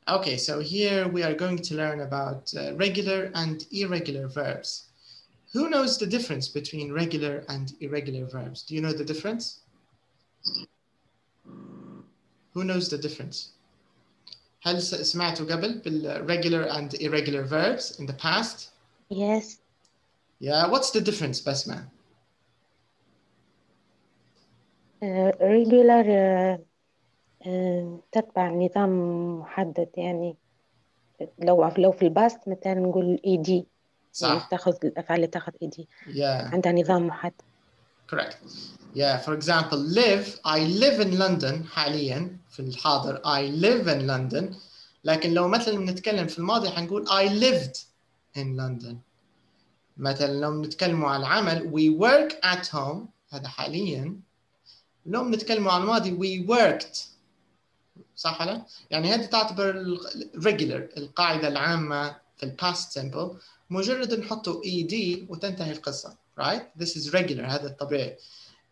Okay, so here we are going to learn about regular and irregular verbs. Who knows the difference between regular and irregular verbs? Do you know the difference? Who knows the difference? هل سمعتوا قبل بالregular and irregular verbs in the past? Yes. Yeah, what's the difference, Basma? Regular تتبع نظام محدد، يعني لو في الباست مثلا نقول ED. صح. تاخذ الأفعال تاخذ ED. Yeah. عندها نظام محدد. Correct. Yeah, for example, live. I live in London حاليا في الحاضر. I live in London. لكن لو مثلا نتكلم في الماضي حنقول I lived in London. مثلا لو نتكلموا على العمل we work at home. هذا حاليا. لو نتكلموا على الماضي we worked. صح ولا؟ يعني هذه تعتبر regular القاعدة العامة في past simple. مجرد نحطه ED وتنتهي القصة. Right? This is regular. هذا الطبيعي.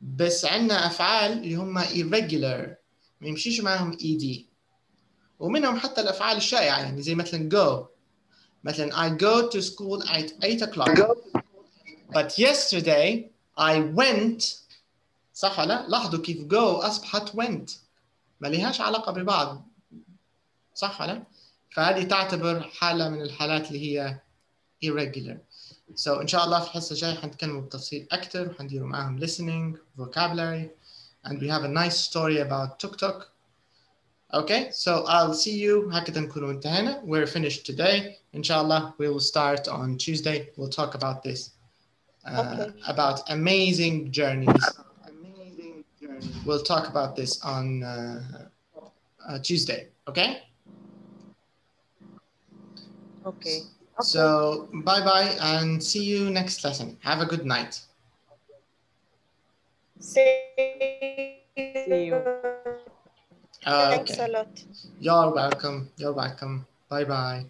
بس عندنا أفعال اللي هم irregular ما يمشيش معهم ED. ومنهم حتى الأفعال الشائعة يعني زي مثلا go. مثلا I go to school at 8 o'clock. But yesterday I went. صح ولا؟ لاحظوا كيف go أصبحت went. ما لهاش علاقة ببعض. صح ولا؟ فهذه تعتبر حالة من الحالات اللي هي irregular. So إن شاء الله في الحصة الجاية حنتكلم بتفصيل أكتر وحنديروا معاهم listening, vocabulary, and we have a nice story about tuk-tuk. Okay, so I'll see you. هكذا نكونوا انتهينا. We're finished today. إن شاء الله we will start on Tuesday. We'll talk about this. About amazing journeys. We'll talk about this on Tuesday. Okay? Okay. So bye-bye and see you next lesson. Have a good night. See you. Okay. Thanks a lot. You're welcome. You're welcome. Bye-bye.